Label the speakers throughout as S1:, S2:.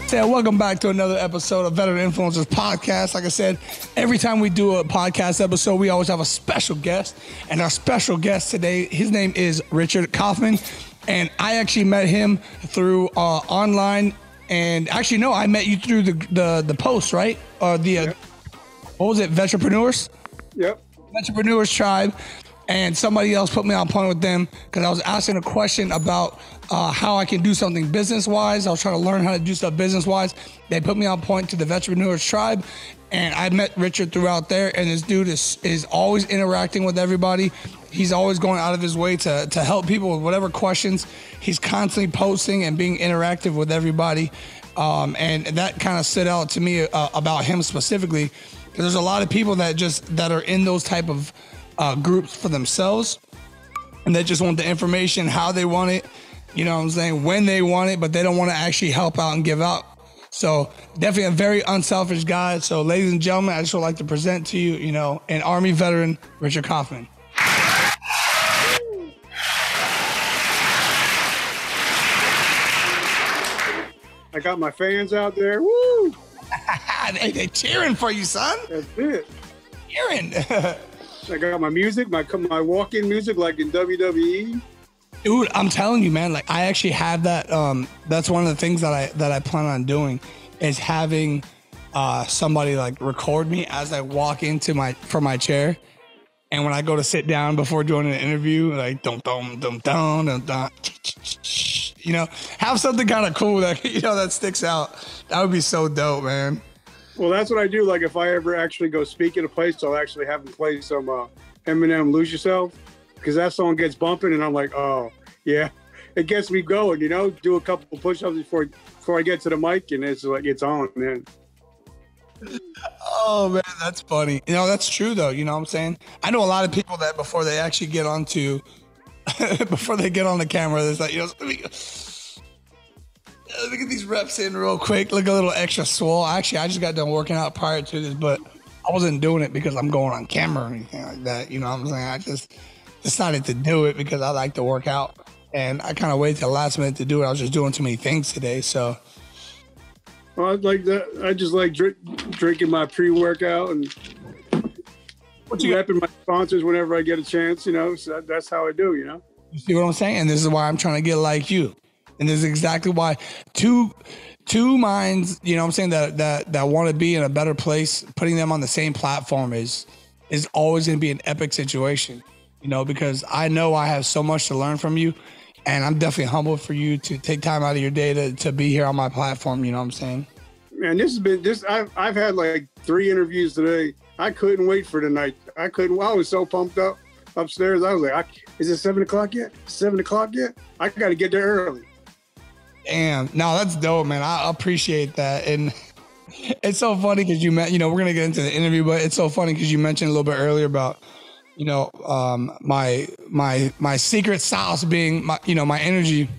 S1: So welcome back to another episode of Veteran Influencers Podcast. Like I said, every time we do a podcast episode, we always have a special guest. And our special guest today, his name is Richard Kaufman. And I actually met him through online. And actually, no, I met you through the post, right? What was it? Vetrepreneurs?
S2: Yep.
S1: Entrepreneurial Tribe. And somebody else put me on point with them because I was asking a question about how I can do something business-wise. I was trying to learn how to do stuff business-wise. They put me on point to the Vetrepreneurs Tribe, and I met Richard throughout there. And this dude is always interacting with everybody. He's always going out of his way to help people with whatever questions. He's constantly posting and being interactive with everybody. And that kind of stood out to me about him specifically, because there's a lot of people that are in those type of groups for themselves, and they just want the information how they want it, you know what I'm saying, when they want it, but they don't want to actually help out and give out. So definitely a very unselfish guy. So ladies and gentlemen, I just would like to present to you, you know, an Army veteran, Richard Kaufman.
S2: I got my fans out there. Woo!
S1: They cheering for you, son.
S2: That's it.
S1: Cheering.
S2: I got my music, my walk-in music, like in WWE.
S1: Dude, I'm telling you, man. Like, I actually have that. That's one of the things that I plan on doing, is having somebody like record me as I walk into my chair, and when I go to sit down before doing an interview, like dum dum dum dum dum dum. You know, have something kind of cool that that sticks out. That would be so dope, man.
S2: Well, that's what I do. Like, if I ever actually go speak at a place, I'll actually have them play some Eminem "Lose Yourself," because that song gets bumping, and I'm like, oh yeah, it gets me going. You know, do a couple of push-ups before I get to the mic, and it's like it's on, man.
S1: Oh man, that's funny. You know, that's true though. You know what I'm saying? I know a lot of people that before they actually get onto, before they get on the camera, there's like, let me get these reps in real quick. Look a little extra swole. Actually, I just got done working out prior to this, but I wasn't doing it because I'm going on camera or anything like that. You know what I'm saying? I just decided to do it because I like to work out, and I kind of waited till the last minute to do it. I was just doing too many things today, so.
S2: Well, I like that. I just like drinking my pre-workout and repping my sponsors whenever I get a chance. You know, so that's how I do. You know.
S1: You see what I'm saying? And this is why I'm trying to get like you. And this is exactly why two minds, you know what I'm saying, that want to be in a better place, putting them on the same platform is always going to be an epic situation, you know, because I know I have so much to learn from you, and I'm definitely humbled for you to take time out of your day to be here on my platform, you know what I'm saying?
S2: Man, I've had like 3 interviews today. I couldn't wait for the night. I was so pumped up upstairs. I was like, is it 7 o'clock yet? 7 o'clock yet? I got to get there early.
S1: Damn, no, that's dope, man. I appreciate that. And it's so funny because we're going to get into the interview, but it's so funny because you mentioned a little bit earlier about, my secret sauce being my energy.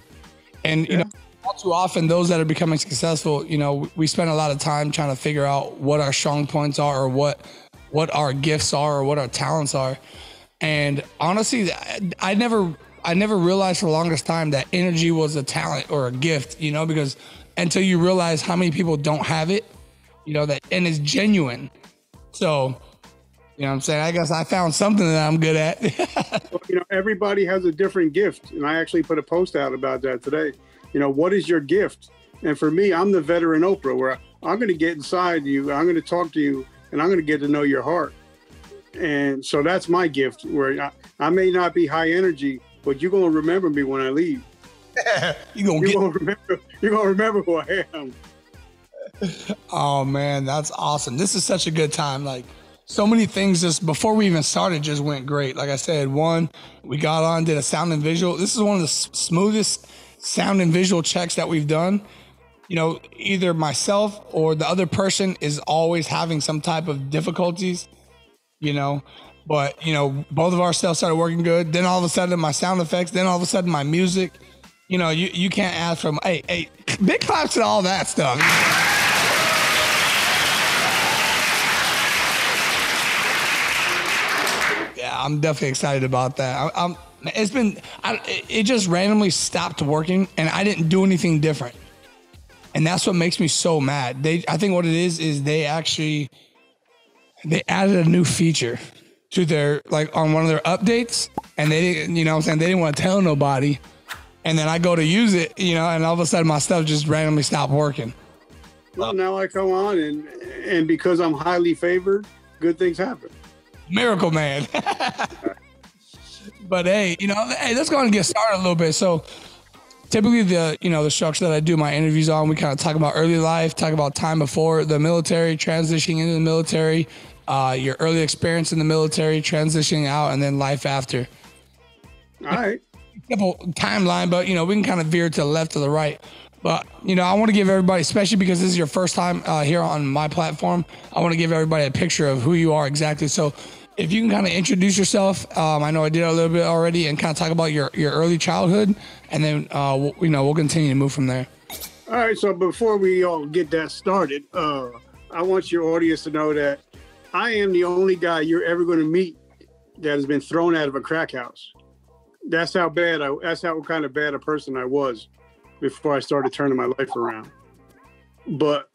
S1: And, you know, all too often those that are becoming successful, you know, we spend a lot of time trying to figure out what our strong points are, or what our gifts are, or what our talents are. And honestly, I never realized for the longest time that energy was a talent or a gift, you know, because until you realize how many people don't have it, you know, and it's genuine. So, you know what I'm saying? I guess I found something that I'm good at.
S2: Well, you know, everybody has a different gift. And I actually put a post out about that today. You know, what is your gift? And for me, I'm the veteran Oprah, where I'm going to get inside you. I'm going to talk to you, and I'm going to get to know your heart. And so that's my gift, where I may not be high energy, but you're gonna remember me when I leave. You're gonna remember who I am.
S1: Oh man, that's awesome. This is such a good time. Like, so many things just before we even started just went great. Like I said, we got on, did a sound and visual. This is one of the smoothest sound and visual checks that we've done. You know, either myself or the other person is always having some type of difficulties, you know. But, you know, both of our stuff started working good. Then all of a sudden my sound effects, then all of a sudden my music, you know, you can't ask for, hey, big claps to all that stuff. Yeah, I'm definitely excited about that. It just randomly stopped working, and I didn't do anything different. And that's what makes me so mad. I think what it is they added a new feature to their, like on one of their updates, and they didn't, you know what I'm saying? They didn't want to tell nobody. And then I go to use it, you know, and all of a sudden my stuff just randomly stopped working.
S2: Well, now I come on and because I'm highly favored, good things happen.
S1: Miracle man. But hey, you know, let's go on and get started a little bit. So typically the structure that I do my interviews on, we kind of talk about early life, talk about time before the military, transitioning into the military, your early experience in the military, transitioning out, and then life after.
S2: All right.
S1: Simple timeline, but, you know, we can kind of veer to the left or the right. But, you know, I want to give everybody, especially because this is your first time here on my platform, I want to give everybody a picture of who you are exactly. So if you can kind of introduce yourself, I know I did a little bit already, and kind of talk about your early childhood, and then, we'll continue to move from there.
S2: All right. So before we all get that started, I want your audience to know that I am the only guy you're ever going to meet that has been thrown out of a crack house. That's how kind of bad a person I was before I started turning my life around. But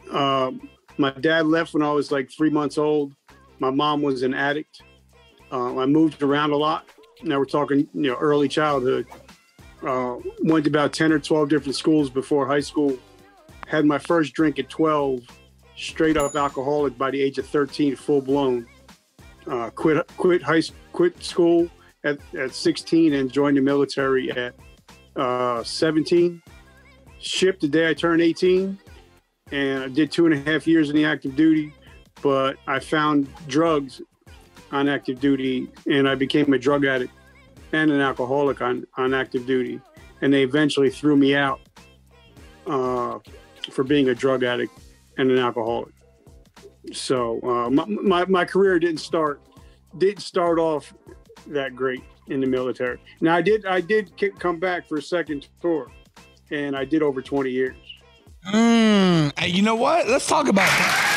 S2: my dad left when I was like 3 months old. My mom was an addict. I moved around a lot. Now we're talking, you know, early childhood. Went to about 10 or 12 different schools before high school. Had my first drink at 12, straight up alcoholic by the age of 13, full blown. Quit school at 16 and joined the military at 17. Shipped the day I turned 18, and I did 2.5 years in the active duty, but I found drugs on active duty, and I became a drug addict and an alcoholic on active duty, and they eventually threw me out for being a drug addict and an alcoholic. So my career didn't start off that great in the military. Now I did come back for a second tour, and I did over 20 years.
S1: Hey, you know what? Let's talk about that.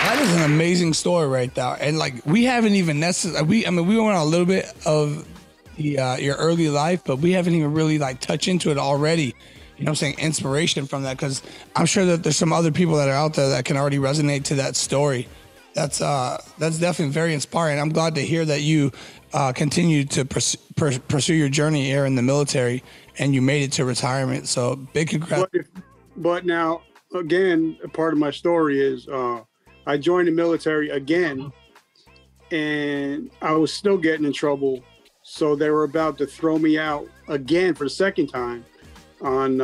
S1: That is an amazing story right there. And like, we haven't even we went on a little bit of your early life, but we haven't even really like touched into it already. You know what I'm saying? Inspiration from that, because I'm sure that there's some other people that are out there that can already resonate to that story. That's definitely very inspiring. I'm glad to hear that you continue to pursue your journey here in the military, and you made it to retirement. So big congrats.
S2: But now, again, a part of my story is I joined the military again, and I was still getting in trouble. So they were about to throw me out again for the second time on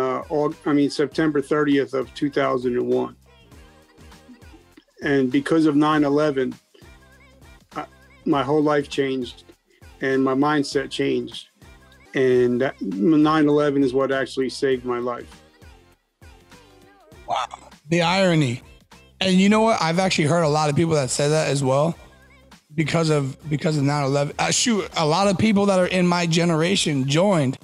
S2: September 30th of 2001. And because of 9/11, my whole life changed and my mindset changed. And 9/11 is what actually saved my life.
S1: Wow. The irony. And you know what? I've actually heard a lot of people that say that as well because of 9/11. A lot of people that are in my generation joined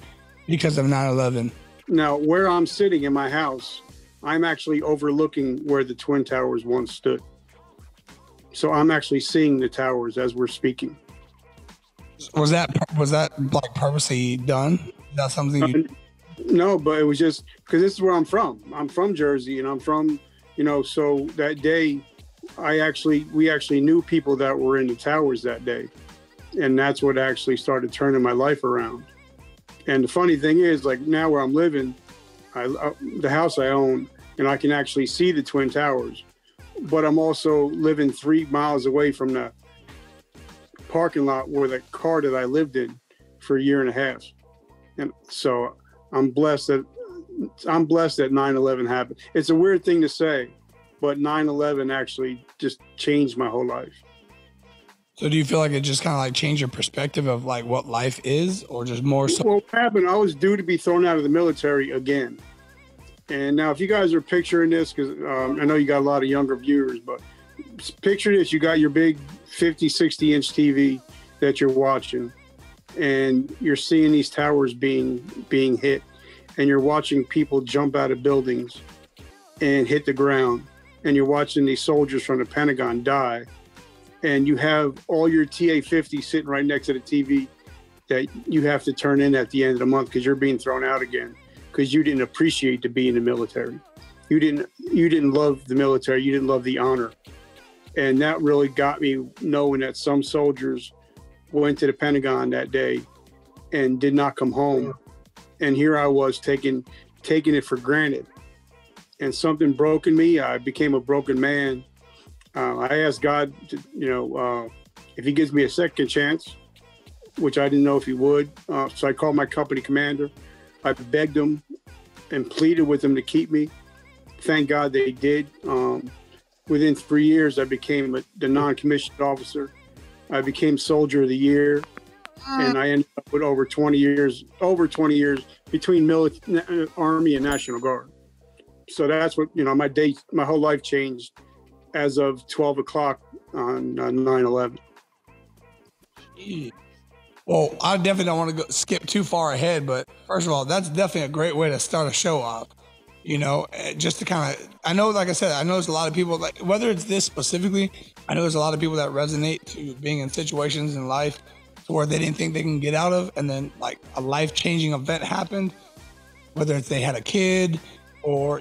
S1: because of 9/11.
S2: Now, where I'm sitting in my house, I'm actually overlooking where the Twin Towers once stood. So I'm actually seeing the towers as we're speaking.
S1: Was that like purposely done? Is that something you...
S2: No, but it was just because this is where I'm from. I'm from Jersey, and I'm from, so that day we actually knew people that were in the towers that day. And that's what actually started turning my life around. And the funny thing is, like, now where I'm living, the house I own, and I can actually see the Twin Towers, but I'm also living 3 miles away from the parking lot where the car that I lived in for a year and a half. And so I'm blessed that 9/11 happened. It's a weird thing to say, but 9/11 actually just changed my whole life.
S1: So do you feel like it just kind of like changed your perspective of like what life is, or just more so?
S2: Well, what happened, I was due to be thrown out of the military again. And now if you guys are picturing this, because I know you got a lot of younger viewers, but picture this: you got your big 50, 60-inch TV that you're watching, and you're seeing these towers being hit, and you're watching people jump out of buildings and hit the ground, and you're watching these soldiers from the Pentagon die, and you have all your TA-50 sitting right next to the TV, that you have to turn in at the end of the month because you're being thrown out again because you didn't appreciate to be in the military. You didn't love the military. You didn't love the honor. And that really got me knowing that some soldiers went to the Pentagon that day and did not come home. And here I was taking it for granted. And something broke in me. I became a broken man. I asked God to, if he gives me a second chance, which I didn't know if he would. So I called my company commander. I begged him and pleaded with him to keep me. Thank God they did. Within 3 years, I became the non-commissioned officer. I became Soldier of the Year. And I ended up with over 20 years between Army and National Guard. So that's what, my whole life changed as of 12 o'clock on 9/11.
S1: Well, I definitely don't want to skip too far ahead, but first of all, that's definitely a great way to start a show off. Just to kind of, I know, like I said, I know there's a lot of people, like, whether it's this specifically, I know there's a lot of people that resonate to being in situations in life where they didn't think they can get out of, and then like a life-changing event happened, whether it's they had a kid or,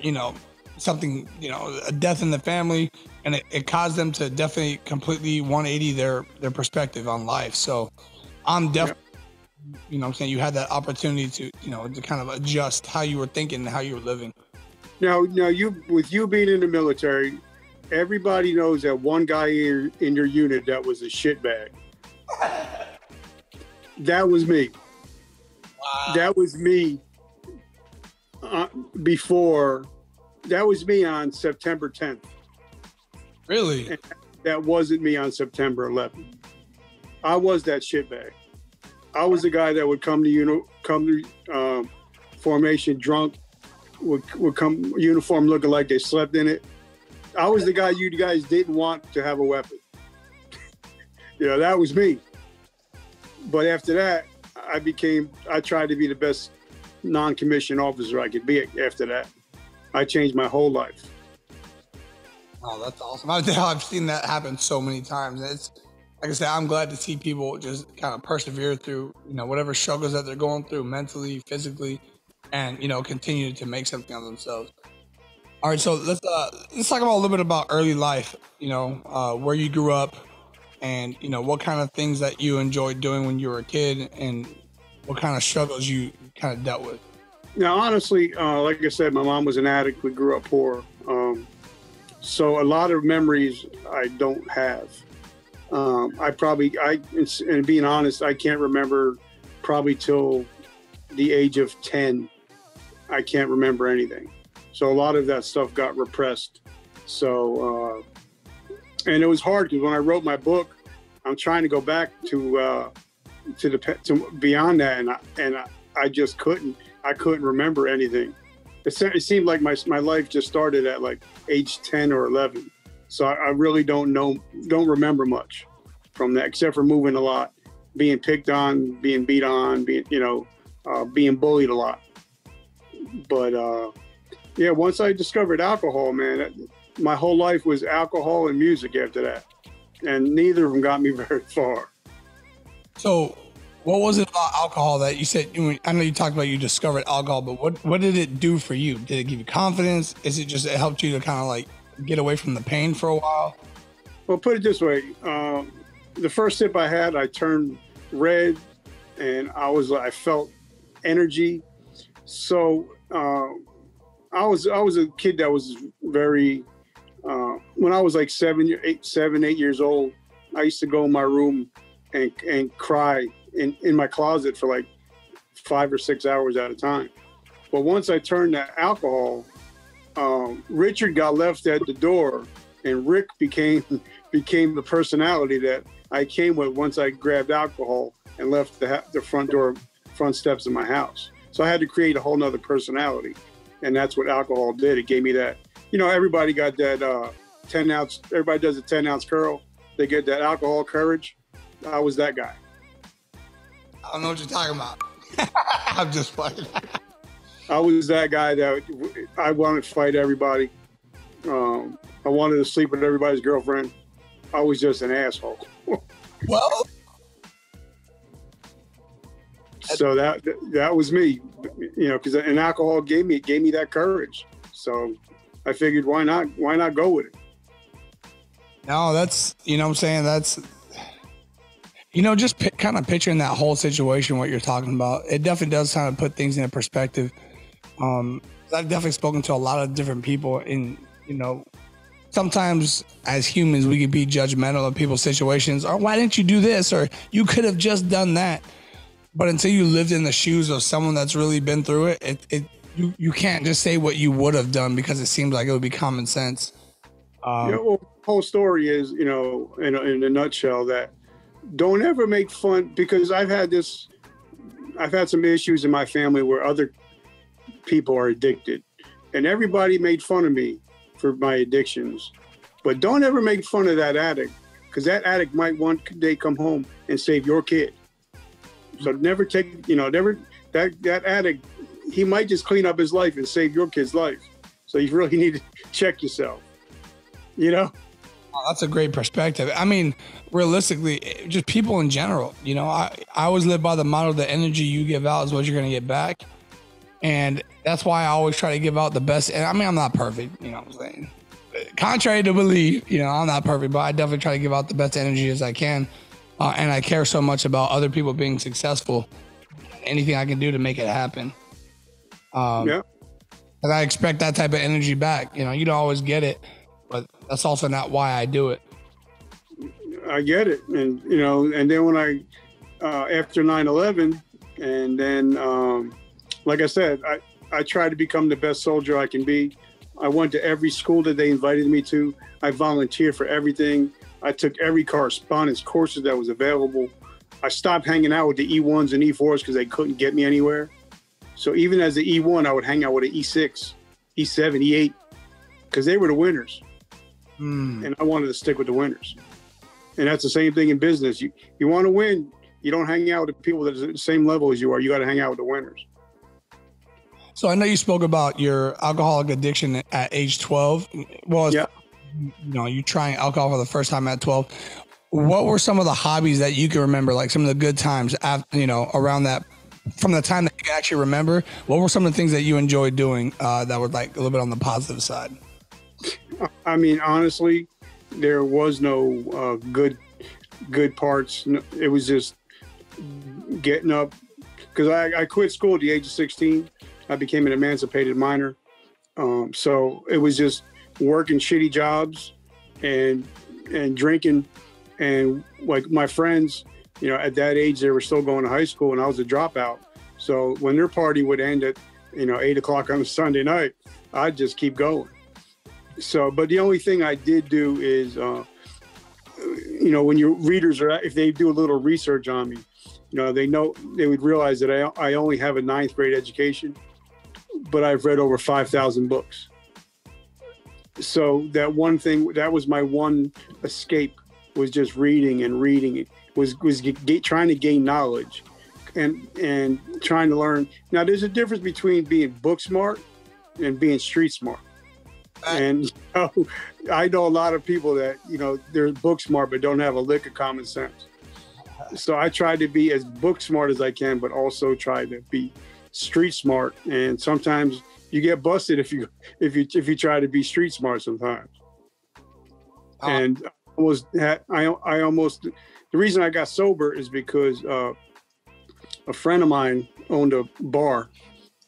S1: something, a death in the family, and it caused them to definitely completely 180 their perspective on life. So I'm definitely, I'm saying, you had that opportunity to, to kind of adjust how you were thinking and how you were living. Now,
S2: with you being in the military, everybody knows that one guy in your unit that was a shitbag. That was me.
S1: Wow.
S2: That was me that was me on September 10th.
S1: Really?
S2: And that wasn't me on September 11th. I was that shitbag. I was the guy that would come to formation drunk, would come uniform looking like they slept in it. I was the guy you guys didn't want to have a weapon. That was me. But after that, I tried to be the best non-commissioned officer I could be after that. I changed my whole life.
S1: Oh, that's awesome. I've seen that happen so many times. It's, like I said, I'm glad to see people just kind of persevere through, whatever struggles that they're going through mentally, physically, and, continue to make something of themselves. All right, so let's talk about a little bit about early life, where you grew up and, what kind of things that you enjoyed doing when you were a kid and what kind of struggles you kind of dealt with.
S2: Now, honestly, like I said, my mom was an addict. We grew up poor. So a lot of memories I don't have. And being honest, I can't remember probably till the age of 10. I can't remember anything. So a lot of that stuff got repressed. So, and it was hard because when I wrote my book, I'm trying to go back to beyond that, and I just couldn't. I couldn't remember anything. It seemed like my life just started at like age 10 or 11. So I really don't remember much from that, except for moving a lot, being picked on, being beat on, being bullied a lot. But once I discovered alcohol, man, my whole life was alcohol and music after that. And neither of them got me very far.
S1: So what was it about alcohol that you said, I know you talked about you discovered alcohol, but what did it do for you? Did it give you confidence? Is it just, it helped you to kind of like get away from the pain for a while?
S2: Well, put it this way. The first sip I had, I turned red and I felt energy. So I was a kid that was very, when I was like 7, 8 years old, I used to go in my room and cry in my closet for like 5 or 6 hours at a time. But once I turned to alcohol, Richard got left at the door, and Rick became the personality that I came with once I grabbed alcohol and left the front steps of my house. So I had to create a whole nother personality, and that's what alcohol did. It gave me that. Everybody got that 10 ounce. Everybody does a 10-ounce curl. They get that alcohol courage. I was that guy.
S1: I don't know what you're talking about. I'm just playing.
S2: I was that guy that I wanted to fight everybody. I wanted to sleep with everybody's girlfriend. I was just an asshole.
S1: Well,
S2: So that was me, because an alcohol gave me that courage. So I figured, why not go with it?
S1: No, that's, what I'm saying, that's, just kind of picturing that whole situation, what you're talking about. It definitely does kind of put things in perspective. I've definitely spoken to a lot of different people, and sometimes as humans we can be judgmental of people's situations, or why didn't you do this, or you could have just done that. But until you lived in the shoes of someone that's really been through it, you can't just say what you would have done, because it seems like it would be common sense.
S2: The whole story is, in a nutshell, that don't ever make fun, because I've had some issues in my family where other people are addicted, and everybody made fun of me for my addictions. But don't ever make fun of that addict, because that addict might one day come home and save your kid. So never take, that addict, he might just clean up his life and save your kid's life. So you really need to check yourself, Oh,
S1: that's a great perspective. I mean, realistically, just people in general, I always live by the motto, the energy you give out is what you're going to get back. And that's why I always try to give out the best. And I mean, I'm not perfect, what I'm saying? Contrary to belief, I'm not perfect, but I definitely try to give out the best energy as I can. And I care so much about other people being successful. Anything I can do to make it happen. And I expect that type of energy back. You don't always get it, but that's also not why I do it.
S2: I get it. And, and then when after 9/11, and then, like I said, I tried to become the best soldier I can be. I went to every school that they invited me to. I volunteered for everything. I took every correspondence courses that was available. I stopped hanging out with the E1s and E4s because they couldn't get me anywhere. So even as the E1, I would hang out with an E6, E7, E8, because they were the winners. And I wanted to stick with the winners. And that's the same thing in business. You want to win, you don't hang out with the people that are at the same level as you are. You got to hang out with the winners.
S1: So I know you spoke about your alcoholic addiction at age 12. Well, you trying alcohol for the first time at 12. What were some of the hobbies that you can remember, like some of the good times after, around that, from the time that you can actually remember? What were some of the things that you enjoyed doing that were like a little bit on the positive side?
S2: I mean, honestly, there was no good parts. It was just getting up, because I quit school at the age of 16. I became an emancipated minor. So it was just working shitty jobs and drinking. And like my friends, at that age, they were still going to high school and I was a dropout. So when their party would end at, 8 o'clock on a Sunday night, I'd just keep going. So, but the only thing I did do is, when your readers if they do a little research on me, they would realize that I only have a 9th grade education, but I've read over 5,000 books. So that one thing, that was my one escape, was just reading and reading. It was trying to gain knowledge and trying to learn. Now, there's a difference between being book smart and being street smart. And I know a lot of people that, they're book smart, but don't have a lick of common sense. So I try to be as book smart as I can, but also try to be street smart. And sometimes you get busted if you try to be street smart sometimes. And the reason I got sober is because a friend of mine owned a bar,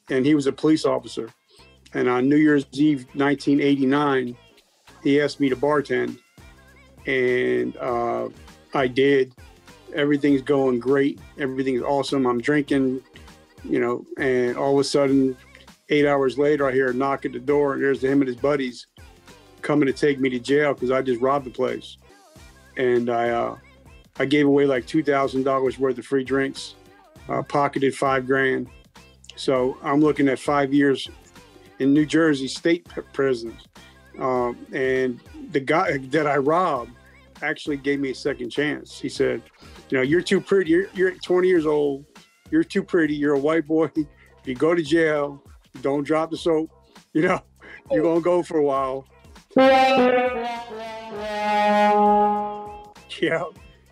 S2: and he was a police officer. And on New Year's Eve, 1989, he asked me to bartend, and I did. Everything's going great. Everything's awesome. I'm drinking, and all of a sudden, 8 hours later, I hear a knock at the door, and there's him and his buddies coming to take me to jail because I just robbed the place. And I gave away like $2,000 worth of free drinks, pocketed $5,000. So I'm looking at 5 years in New Jersey state prisons. And the guy that I robbed actually gave me a second chance. He said, you're too pretty. You're 20 years old. You're too pretty. You're a white boy. If you go to jail, don't drop the soap. You're going to go for a while. Yeah.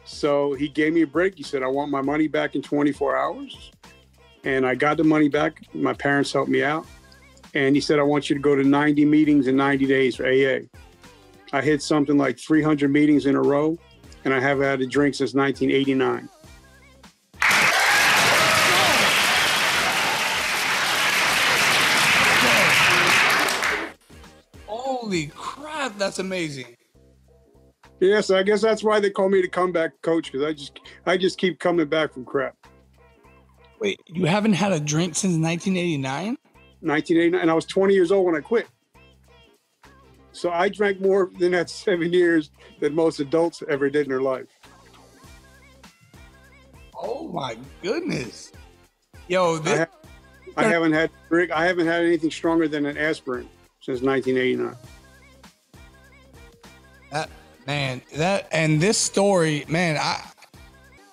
S2: So he gave me a break. He said, I want my money back in 24 hours. And I got the money back. My parents helped me out. And he said, I want you to go to 90 meetings in 90 days for AA. I hit something like 300 meetings in a row, and I haven't had a drink since 1989.
S1: Holy crap, that's amazing.
S2: Yes, I guess that's why they call me the comeback coach, because I just keep coming back from crap.
S1: Wait, you haven't had a drink since 1989?
S2: 1989, and I was 20 years old when I quit. So I drank more than that 7 years than most adults ever did in their life.
S1: Oh my goodness. Yo,
S2: I haven't had anything stronger than an aspirin since 1989.
S1: And this story, man,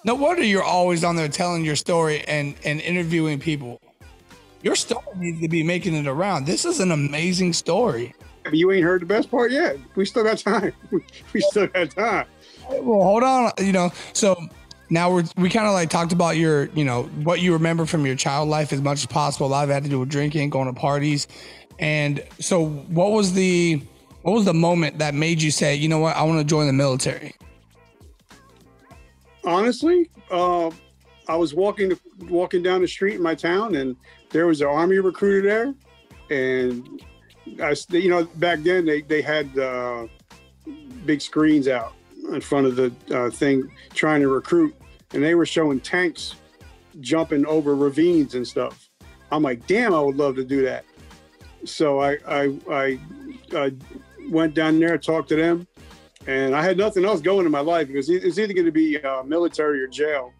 S1: no wonder you're always on there telling your story and interviewing people. Your story needs to be making it around. This is an amazing story.
S2: You ain't heard the best part yet. We still got time. We still got time.
S1: Well, hold on. So now we kind of like talked about your, what you remember from your child life as much as possible. A lot of it had to do with drinking, going to parties. And so what was the moment that made you say, you know what, I want to join the military?
S2: Honestly, I was walking down the street in my town, and there was an Army recruiter there. And back then they had big screens out in front of the thing trying to recruit, and they were showing tanks jumping over ravines and stuff. I'm like, damn, I would love to do that. So I went down there, talked to them, and I had nothing else going in my life because it's either going to be military or jail.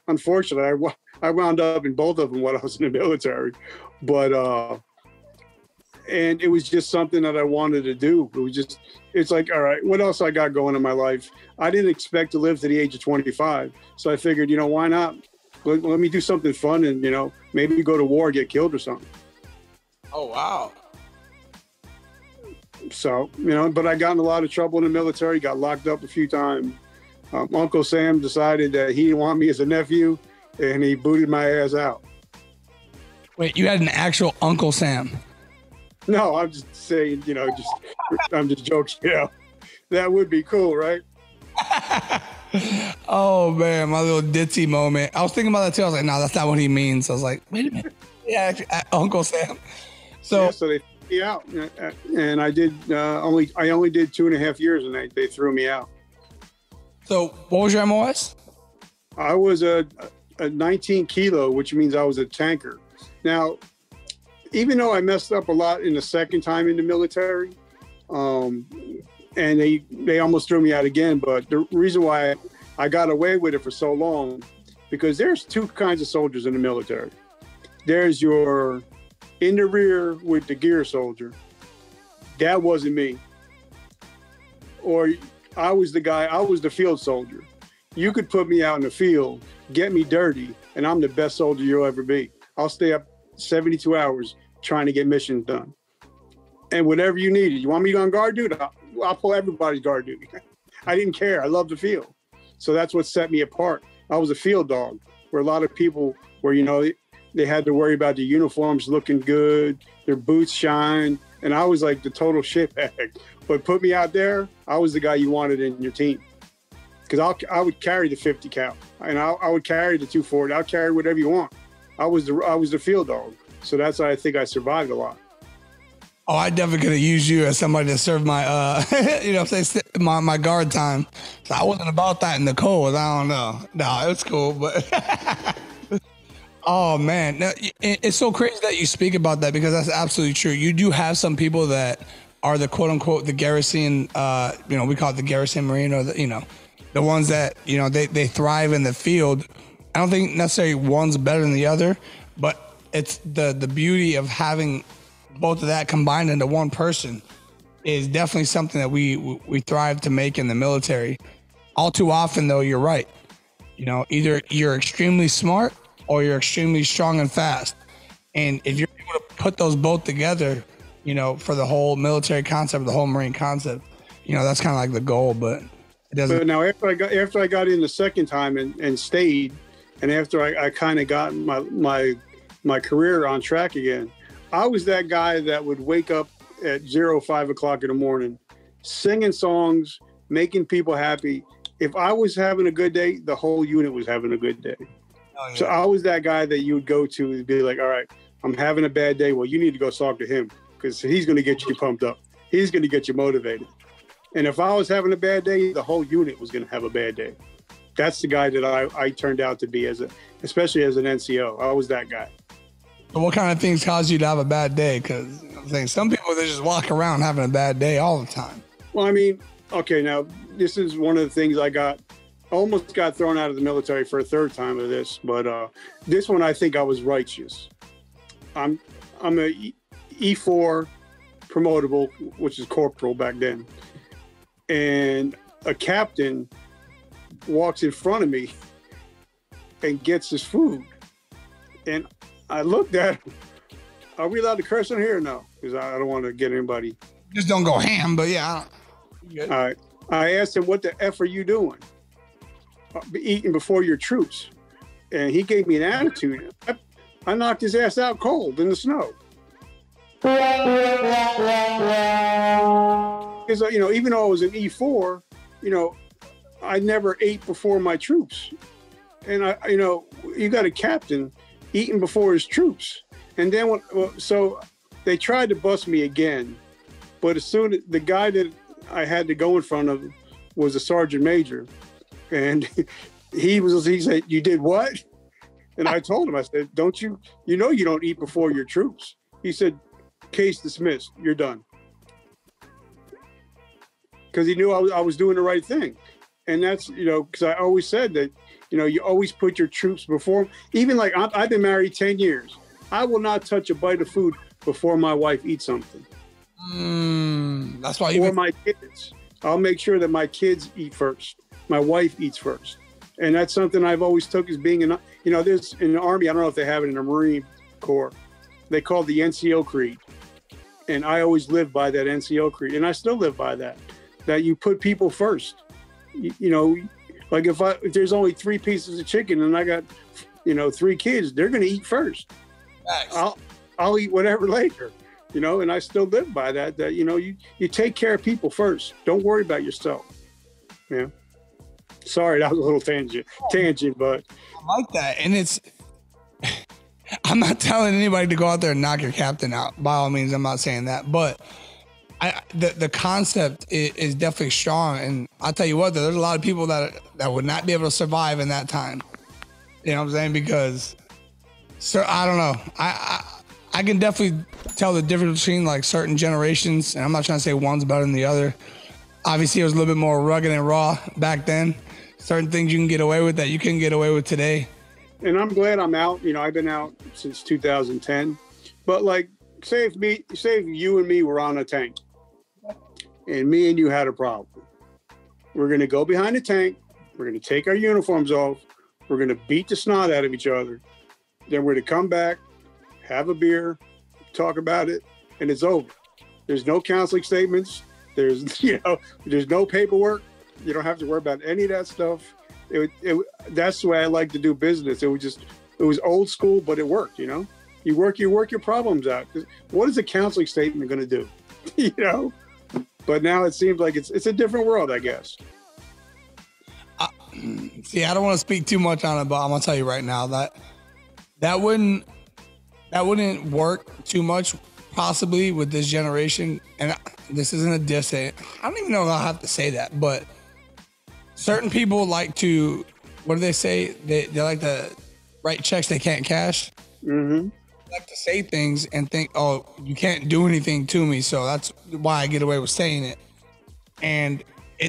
S2: Unfortunately, I wound up in both of them while I was in the military, but and it was just something that I wanted to do. It's like, all right, what else I got going in my life? I didn't expect to live to the age of 25. So I figured, why not? Let me do something fun and, maybe go to war, get killed or something.
S1: Oh, wow.
S2: So, but I got in a lot of trouble in the military, got locked up a few times. Uncle Sam decided that he didn't want me as a nephew, and he booted my ass out.
S1: Wait, you had an actual Uncle Sam?
S2: No, I'm just saying, I'm just joking. That would be cool, right?
S1: Oh, man, my little ditzy moment. I was thinking about that too. I was like, no, that's not what he means. I was like, wait a minute. Yeah, Uncle Sam. So
S2: they threw me out, and I did I only did 2.5 years, and they threw me out.
S1: So what was your MOS?
S2: I was a 19 kilo, which means I was a tanker. Now, even though I messed up a lot in the second time in the military, and they almost threw me out again, but the reason why I got away with it for so long, because there's two kinds of soldiers in the military. There's your in the rear with the gear soldier. That wasn't me. Or I was the field soldier. You could put me out in the field, get me dirty, and I'm the best soldier you'll ever be. I'll stay up 72 hours trying to get missions done. And whatever you needed. You want me on guard duty? I'll pull everybody's guard duty. I didn't care. I loved the field. So that's what set me apart. I was a field dog, where a lot of people were, they had to worry about their uniforms looking good, their boots shine, and I was like the total shitbag. But put me out there, I was the guy you wanted in your team. Because I would carry the 50 cal, and I would carry the 240. I'll carry whatever you want. I was the field dog. So that's why I think I survived a lot.
S1: Oh, I definitely could have used you as somebody to serve my, my guard time. So I wasn't about that in the cold. I don't know. No, it's cool, but oh man, now, it's so crazy that you speak about that, because that's absolutely true. You do have some people that are the quote unquote the garrison, we call it the garrison marine, or the ones that they thrive in the field. I don't think necessarily one's better than the other, but it's the beauty of having both of that combined into one person is definitely something that we thrive to make in the military. All too often, though, you're right. Either you're extremely smart or you're extremely strong and fast. And if you're able to put those both together, for the whole military concept, the whole Marine concept, that's kind of like the goal, but it doesn't.
S2: But now after I got in the second time and stayed, and after I kind of got my my career on track again. I was that guy that would wake up at 5 o'clock in the morning, singing songs, making people happy. If I was having a good day, the whole unit was having a good day. Oh, yeah. So I was that guy that you would go to and be like, all right, I'm having a bad day. Well, you need to go talk to him because he's going to get you pumped up. He's going to get you motivated. And if I was having a bad day, the whole unit was going to have a bad day. That's the guy that I turned out to be, especially as an NCO. I was that guy.
S1: So what kind of things cause you to have a bad day? Because I'm saying some people, they just walk around having a bad day all the time.
S2: Well, I mean, okay, now this is one of the things I almost got thrown out of the military for a third time of this, but this one I think I was righteous. I'm a E4 promotable, which is corporal back then, and a captain walks in front of me and gets his food, and I looked at him. Are we allowed to curse in here? No, because I don't want to get anybody.
S1: Just don't go ham, but yeah.
S2: All right. I asked him, what the F are you doing? Eating before your troops. And he gave me an attitude. I knocked his ass out cold in the snow. Because, even though I was an E4, I never ate before my troops. And, you got a captain eating before his troops. And then, so they tried to bust me again. But as soon as the guy that I had to go in front of was a sergeant major. And he said, you did what? And I told him, I said, you don't eat before your troops. He said, case dismissed, you're done. Because he knew I was doing the right thing. And that's, because I always said that, you always put your troops before. Even like I've been married 10 years. I will not touch a bite of food before my wife eats something.
S1: That's why
S2: Or my kids. I'll make sure that my kids eat first. My wife eats first. And that's something I've always took as being, there's in the Army, I don't know if they have it in the Marine Corps, they call it the Nco Creed. And I always lived by that Nco Creed. And I still live by that you put people first. Like if there's only 3 pieces of chicken and I got, 3 kids, they're going to eat first. Nice. I'll eat whatever later, and I still live by that, you take care of people first. Don't worry about yourself. Yeah. Sorry, that was a little tangent, but
S1: I like that. And I'm not telling anybody to go out there and knock your captain out. By all means, I'm not saying that, but the concept is definitely strong. And I'll tell you what, there's a lot of people that would not be able to survive in that time. You know what I'm saying? Because, I don't know. I can definitely tell the difference between like certain generations. And I'm not trying to say one's better than the other. Obviously, it was a little bit more rugged and raw back then. Certain things you can get away with that you couldn't get away with today.
S2: And I'm glad I'm out. I've been out since 2010. But like, say if you and me were on a tank and me and you had a problem. We're going to go behind the tank. We're going to take our uniforms off. We're going to beat the snot out of each other. Then we're going to come back, have a beer, talk about it, and it's over. There's no counseling statements. There's no paperwork. You don't have to worry about any of that stuff. That's the way I like to do business. It was old school, but it worked. You work your problems out. What is a counseling statement going to do? But now it seems like it's a different world, I guess.
S1: See, I don't want to speak too much on it, but I'm gonna tell you right now that wouldn't work too much possibly with this generation. And this isn't a diss. I don't even know if I'll have to say that, but certain people like to, what do they say? They like to write checks they can't cash.
S2: Mm-hmm.
S1: They like to say things and think, oh, you can't do anything to me, so that's why I get away with saying it. And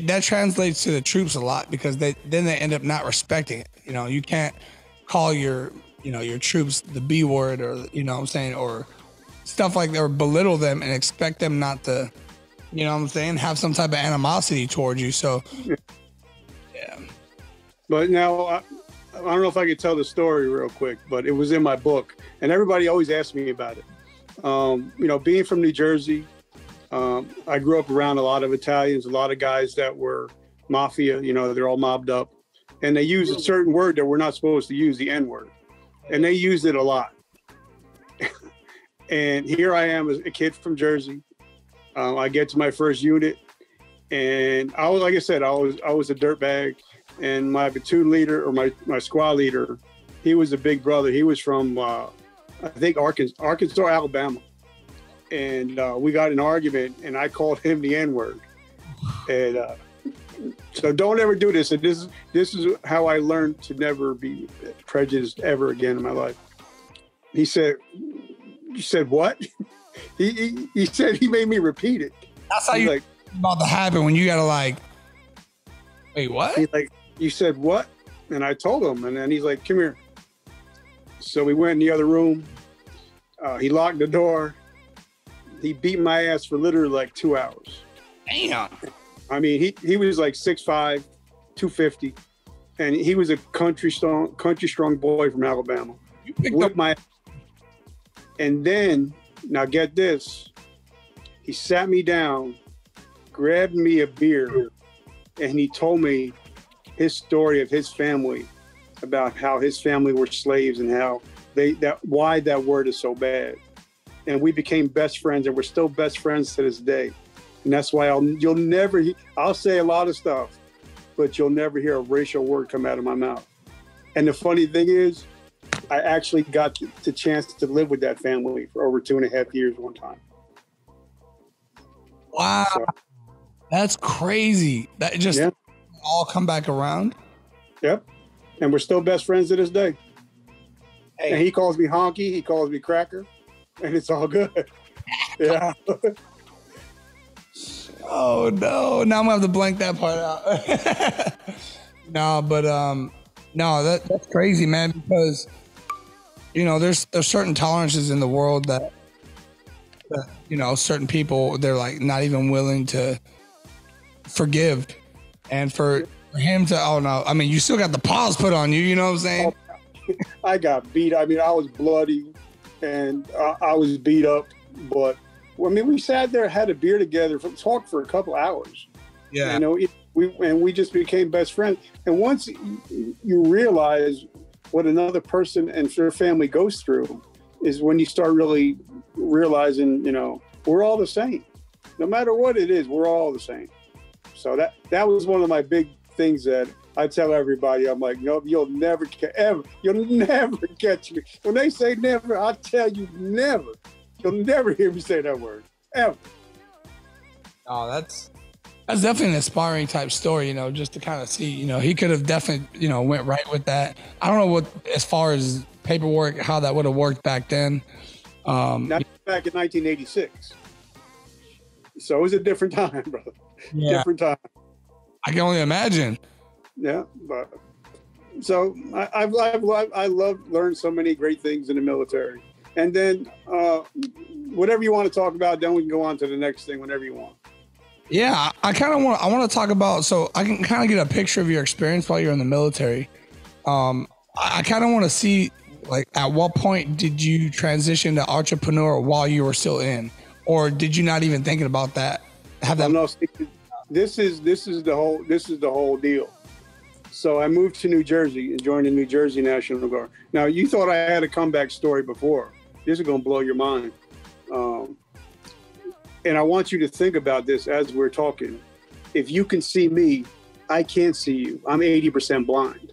S1: that translates to the troops a lot because then they end up not respecting it. You can't call your troops the B word or, what I'm saying, or stuff like that, or belittle them and expect them not to, what I'm saying, have some type of animosity towards you. So, yeah.
S2: But now, I don't know if I could tell the story real quick, but it was in my book, and everybody always asks me about it. Being from New Jersey, I grew up around a lot of Italians, a lot of guys that were mafia, they're all mobbed up, and they use a certain word that we're not supposed to use, the N word, and they used it a lot. And here I am as a kid from Jersey. I get to my first unit, and I was, like I said, I was a dirtbag. And my platoon leader, or my squad leader, he was a big brother. He was from, I think, Arkansas, Alabama. And we got in an argument, and I called him the N-word. And so don't ever do this. And this is how I learned to never be prejudiced ever again in my life. He said, "You said what?" he said, he made me repeat it.
S1: That's how you about to happen when you gotta like, wait, what?
S2: He's like, "You said what?" And I told him, and then he's like, "Come here." So we went in the other room. He locked the door. He beat my ass for literally like 2 hours.
S1: Damn.
S2: I mean, he was like 6'5", 250, and he was a country strong boy from Alabama.
S1: You picked up
S2: my, and then, now get this, he sat me down, grabbed me a beer, and he told me his story of his family, about how his family were slaves and how why that word is so bad. And we became best friends, and we're still best friends to this day. And that's why I'll say a lot of stuff, but you'll never hear a racial word come out of my mouth. And the funny thing is, I actually got the chance to live with that family for over 2.5 years one time.
S1: Wow. So, that's crazy. That just all come back around.
S2: Yep. And we're still best friends to this day. Hey. And he calls me honky, he calls me cracker, and it's all good. Yeah.
S1: Oh no! Now I'm gonna have to blank that part out. No, that's crazy, man. Because there's certain tolerances in the world that certain people, they're like not even willing to forgive, and for him to, oh no, I mean, you still got the paws put on you. You know what I'm saying?
S2: I got beat. I mean, I was bloody, and I was beat up, but. Well, I mean, we sat there, had a beer together, talked for a couple hours.
S1: Yeah.
S2: We just became best friends. And once you realize what another person and their family goes through, is when you start really realizing, we're all the same. No matter what it is, we're all the same. So that was one of my big things that I tell everybody. I'm like, no, you'll never catch me. When they say never, I tell you never. You'll never hear me say that word, ever.
S1: Oh, that's definitely an inspiring type story, just to kind of see, he could have definitely, went right with that. I don't know what, as far as paperwork, how that would have worked back then.
S2: Not back in 1986. So it was a different time, brother.
S1: Yeah.
S2: Different time.
S1: I can only imagine.
S2: Yeah, but so I learned so many great things in the military. And then whatever you want to talk about, then we can go on to the next thing whenever you want.
S1: Yeah, I want to talk about, so I can kind of get a picture of your experience while you're in the military. I kind of want to see, like, at what point did you transition to entrepreneurial while you were still in, or did you not even thinking about that?
S2: No, this is the whole deal. So I moved to New Jersey and joined the New Jersey National Guard. Now, you thought I had a comeback story before. This is going to blow your mind. And I want you to think about this as we're talking. If you can see me, I can't see you. I'm 80% blind.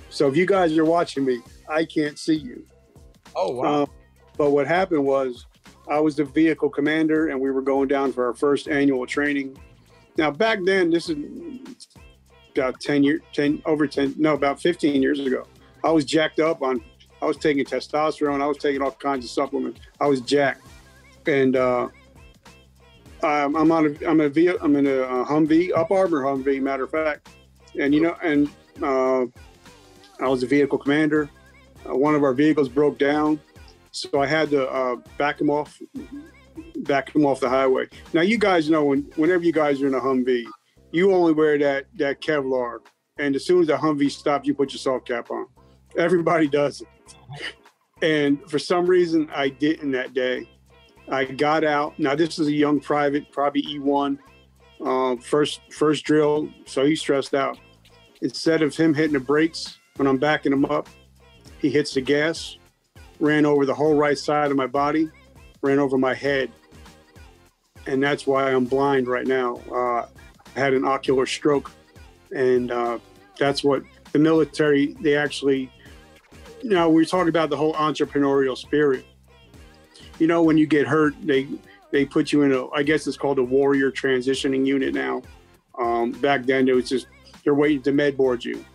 S2: So if you guys are watching me, I can't see you.
S1: Oh, wow.
S2: But what happened was I was the vehicle commander, and we were going down for our first annual training. Now, back then, this is about 15 years ago. I was jacked up I was taking testosterone. I was taking all kinds of supplements. I was jacked, and I'm in a Humvee, Up Arbor Humvee, matter of fact, and I was a vehicle commander. One of our vehicles broke down, so I had to back him off the highway. Now, you guys know whenever you guys are in a Humvee, you only wear that Kevlar, and as soon as the Humvee stops, you put your salt cap on. Everybody does it. And for some reason, I didn't that day. I got out. Now, this is a young private, probably E1, first drill, so he's stressed out. Instead of him hitting the brakes when I'm backing him up, he hits the gas, ran over the whole right side of my body, ran over my head. And that's why I'm blind right now. I had an ocular stroke. And that's what the military, they actually, we talk about the whole entrepreneurial spirit. When you get hurt, they put you in I guess it's called a warrior transitioning unit now. Back then, it was just, they're waiting to med board you.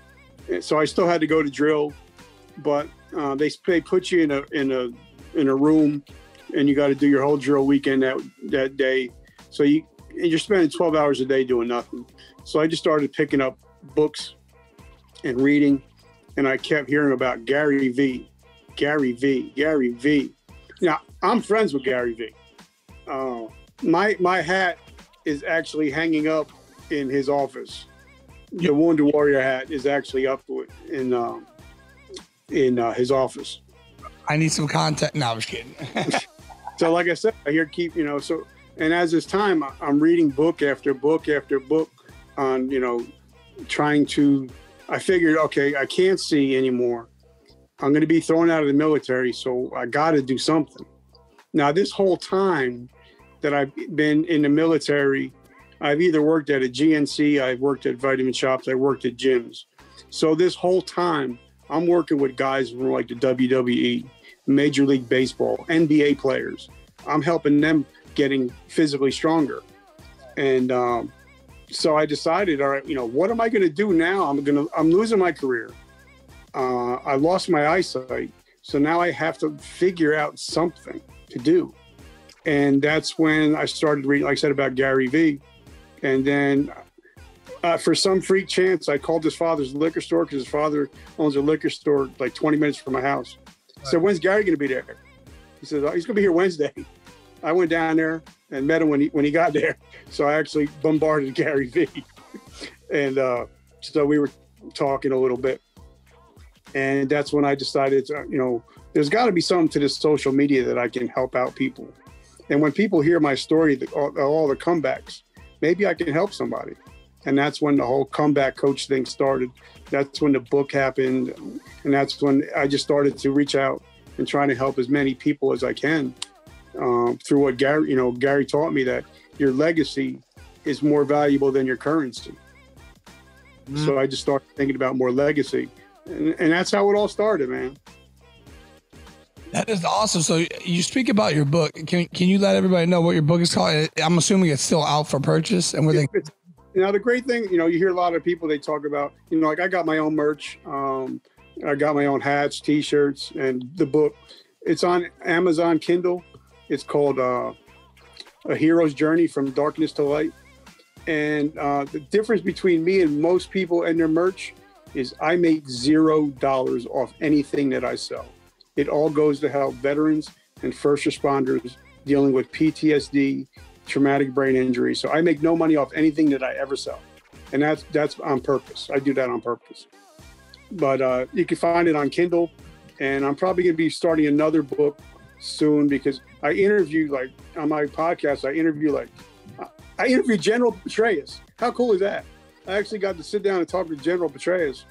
S2: And so I still had to go to drill, but they put you in a room, and you got to do your whole drill weekend that day. So you're spending 12 hours a day doing nothing. So I just started picking up books and reading, and I kept hearing about Gary V. Now, I'm friends with Gary V. My hat is actually hanging up in his office. The Wounded Warrior hat is actually up in his office.
S1: I need some content. No, I was kidding.
S2: So like I said, and as this time, I'm reading book after book after book on, I figured, okay, I can't see anymore. I'm going to be thrown out of the military, so I got to do something. Now, this whole time that I've been in the military, I've either worked at a GNC, I've worked at vitamin shops, I worked at gyms. So this whole time, I'm working with guys from like the WWE, Major League Baseball, NBA players. I'm helping them getting physically stronger. And so I decided, all right, what am I going to do now? I'm losing my career. I lost my eyesight. So now I have to figure out something to do. And that's when I started reading, like I said, about Gary V. And then for some freak chance, I called his father's liquor store, because his father owns a liquor store like 20 minutes from my house. I said, when's Gary going to be there? He said, he's going to be here Wednesday. I went down there and met him when he got there. So I actually bombarded Gary V. And so we were talking a little bit. And that's when I decided, there's got to be something to this social media that I can help out people. And when people hear my story, all the comebacks, maybe I can help somebody. And that's when the whole comeback coach thing started. That's when the book happened. And that's when I just started to reach out and trying to help as many people as I can. Through what Gary taught me, that your legacy is more valuable than your currency. Mm. So I just started thinking about more legacy. And that's how it all started, man.
S1: That is awesome. So you speak about your book. Can you let everybody know what your book is called? I'm assuming it's still out for purchase. And
S2: the great thing, you hear a lot of people, they talk about, like I got my own merch. I got my own hats, T-shirts, and the book. It's on Amazon Kindle. It's called A Hero's Journey from Darkness to Light. And the difference between me and most people and their merch is I make $0 off anything that I sell. It all goes to help veterans and first responders dealing with PTSD, traumatic brain injury. So I make no money off anything that I ever sell. And that's on purpose. I do that on purpose. But you can find it on Kindle. And I'm probably going to be starting another book soon, because I interview, on my podcast, I interview General Petraeus. How cool is that? I actually got to sit down and talk to General Petraeus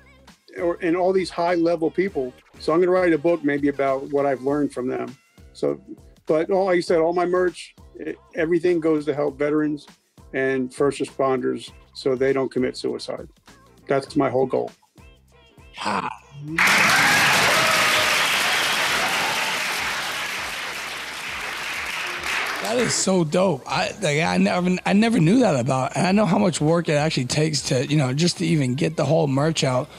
S2: and all these high level people. So I'm going to write a book maybe about what I've learned from them. So, but like you said, all my merch, everything goes to help veterans and first responders so they don't commit suicide. That's my whole goal.
S1: That is so dope. I never knew that about, and I know how much work it actually takes to, just to even get the whole merch out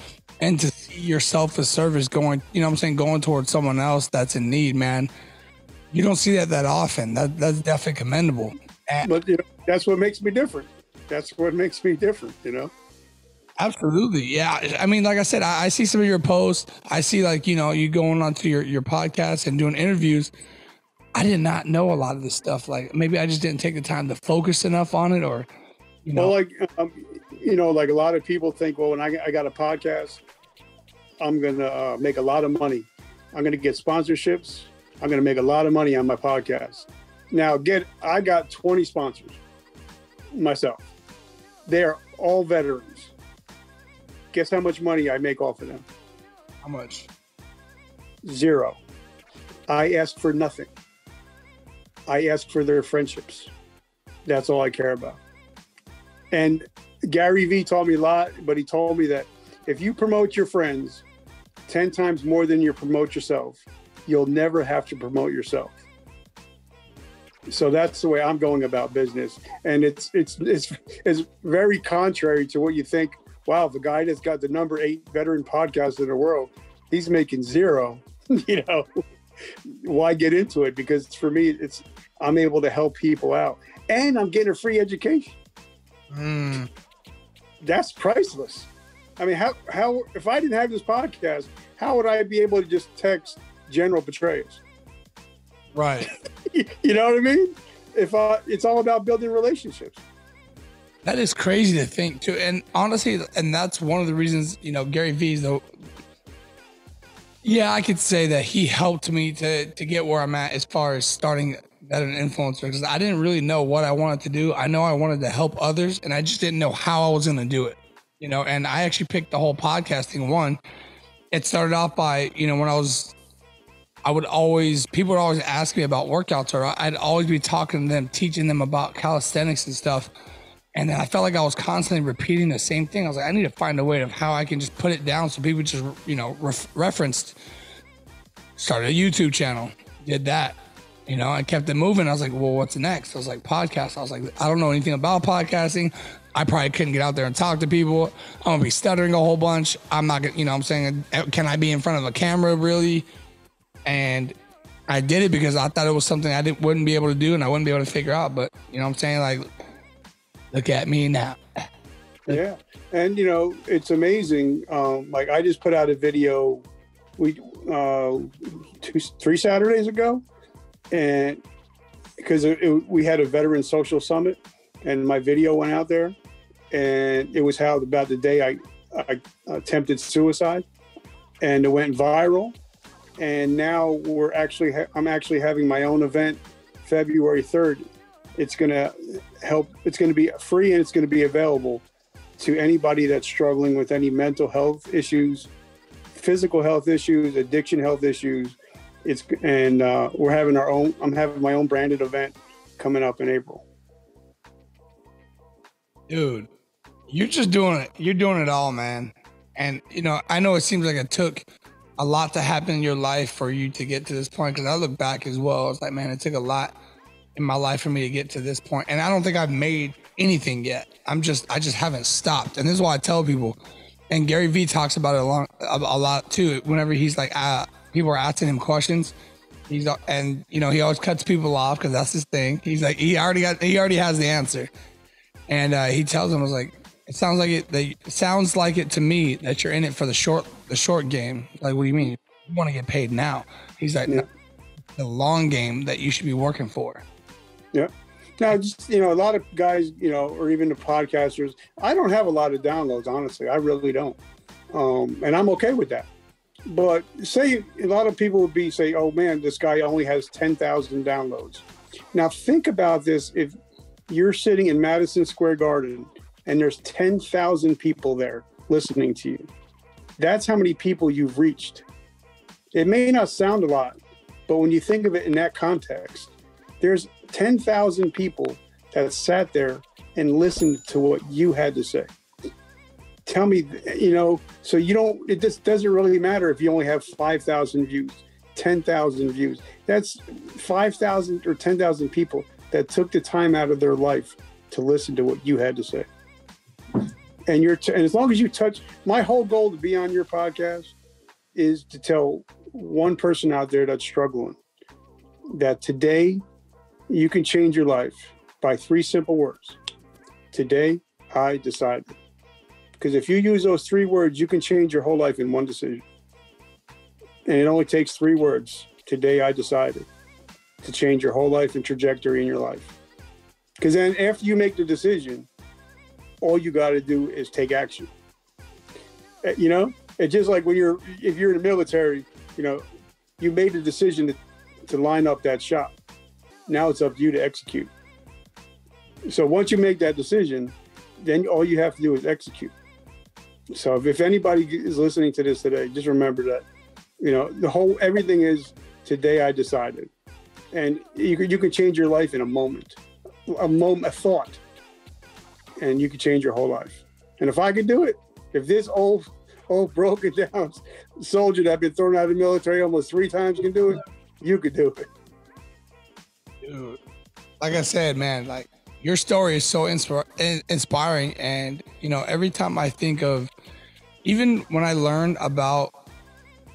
S1: and to see yourself as service going, going towards someone else that's in need, man. You don't see that often. That's definitely commendable.
S2: But that's what makes me different.
S1: Absolutely. Yeah. I mean, like I said, I see some of your posts. I see you going onto your podcast and doing interviews. I did not know a lot of this stuff. Like maybe I just didn't take the time to focus enough on it, or,
S2: Well, like a lot of people think, well, when I got a podcast, I'm going to make a lot of money. I'm going to get sponsorships. I'm going to make a lot of money on my podcast. Now, I got 20 sponsors myself. They're all veterans. Guess how much money I make off of them?
S1: How much?
S2: Zero. I ask for nothing. I ask for their friendships. That's all I care about. And Gary Vee taught me a lot, but he told me that if you promote your friends 10 times more than you promote yourself, you'll never have to promote yourself. So that's the way I'm going about business. And it's very contrary to what you think. Wow, the guy that's got the number 8 veteran podcast in the world, he's making 0. You know, why get into it? Because for me, I'm able to help people out, and I'm getting a free education. That's priceless. I mean, how if I didn't have this podcast, how would I be able to just text General Petraeus?
S1: Right.
S2: You know what I mean? It's all about building relationships.
S1: That is crazy to think too. And honestly, and that's one of the reasons, you know, Gary Vee's though. Yeah, I could say that he helped me to get where I'm at as far as starting as an influencer, because I didn't really know what I wanted to do. I know I wanted to help others, and I just didn't know how I was going to do it, you know. And I actually picked the whole podcasting one. It started off by, you know, when people would always ask me about workouts, or I'd always be talking to them, teaching them about calisthenics and stuff. And then I felt like I was constantly repeating the same thing. I was like, I need to find a way of how I can just put it down so people just, you know, referenced. Started a YouTube channel, did that. You know, I kept it moving. I was like, well, what's next? I was like, podcast. I was like, I don't know anything about podcasting. I probably couldn't get out there and talk to people. I'm going to be stuttering a whole bunch. I'm not going to, you know what I'm saying? Can I be in front of a camera really? And I did it because I thought it was something I wouldn't be able to do and I wouldn't be able to figure out. But, you know what I'm saying? Like, look at me now.
S2: Yeah. And, you know, it's amazing. Like, I just put out a video 3 Saturdays ago. And because we had a veteran social summit and my video went out there, and it was about the day I attempted suicide, and it went viral. And now I'm actually having my own event February 3rd. It's going to help. It's going to be free, and it's going to be available to anybody that's struggling with any mental health issues, physical health issues, addiction health issues. We're having I'm having my own branded event coming up in April.
S1: Dude, you're just doing it. You're doing it all, man. And, you know, I know it seems like it took a lot to happen in your life for you to get to this point. Cause I look back as well. It's like, man, it took a lot in my life for me to get to this point. And I don't think I've made anything yet. I just haven't stopped. And this is why I tell people, and Gary Vee talks about it a lot too. Whenever he's like, people are asking him questions, and you know, he always cuts people off because that's his thing. He's like, he already has the answer, and he tells them, "I was like, it sounds like it to me that you're in it for the short game." Like, what do you mean? You want to get paid now? He's like, no, the long game that you should be working for.
S2: Yeah. Now, just, you know, a lot of guys, you know, or even the podcasters, I don't have a lot of downloads, honestly. I really don't, and I'm okay with that. But say a lot of people would say, oh man, this guy only has 10,000 downloads. Now think about this. If you're sitting in Madison Square Garden and there's 10,000 people there listening to you, that's how many people you've reached. It may not sound a lot, but when you think of it in that context, there's 10,000 people that sat there and listened to what you had to say. Tell me, you know, so it just doesn't really matter if you only have 5,000 views, 10,000 views. That's 5,000 or 10,000 people that took the time out of their life to listen to what you had to say. And and as long as you my whole goal to be on your podcast is to tell one person out there that's struggling that today you can change your life by 3 simple words. Today, I decided. Because if you use those 3 words, you can change your whole life in one decision. And it only takes 3 words. Today, I decided to change your whole life and trajectory in your life. Because then after you make the decision, all you got to do is take action. You know, it's just like if you're in the military, you know, you made the decision to line up that shot. Now it's up to you to execute. So once you make that decision, then all you have to do is execute. So if anybody is listening to this today, just remember that, you know, everything is today I decided. And you can change your life in a moment, a thought, and you can change your whole life. And if I could do it, if this old broken down soldier that been thrown out of the military almost 3 times can do it, you could do it.
S1: Dude, like I said, man, like your story is so inspiring. And, you know, every time I think of, even when I learn about,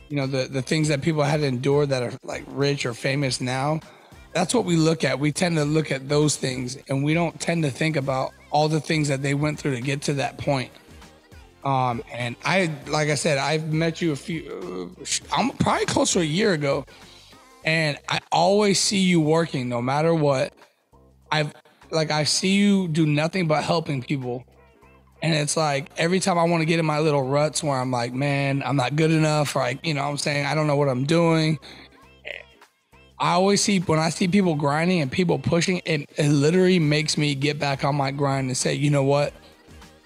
S1: you know, the things that people had to endure that are like rich or famous now, that's what we look at. We tend to look at those things, and we don't tend to think about all the things that they went through to get to that point. And like I said, I've met you I'm probably close to a year ago, and I always see you working no matter what. I see you do nothing but helping people. And it's like every time I want to get in my little ruts where I'm like, man, I'm not good enough, or you know what I'm saying, I don't know what I'm doing. I always see, when I see people grinding and people pushing, it literally makes me get back on my grind and say, you know what,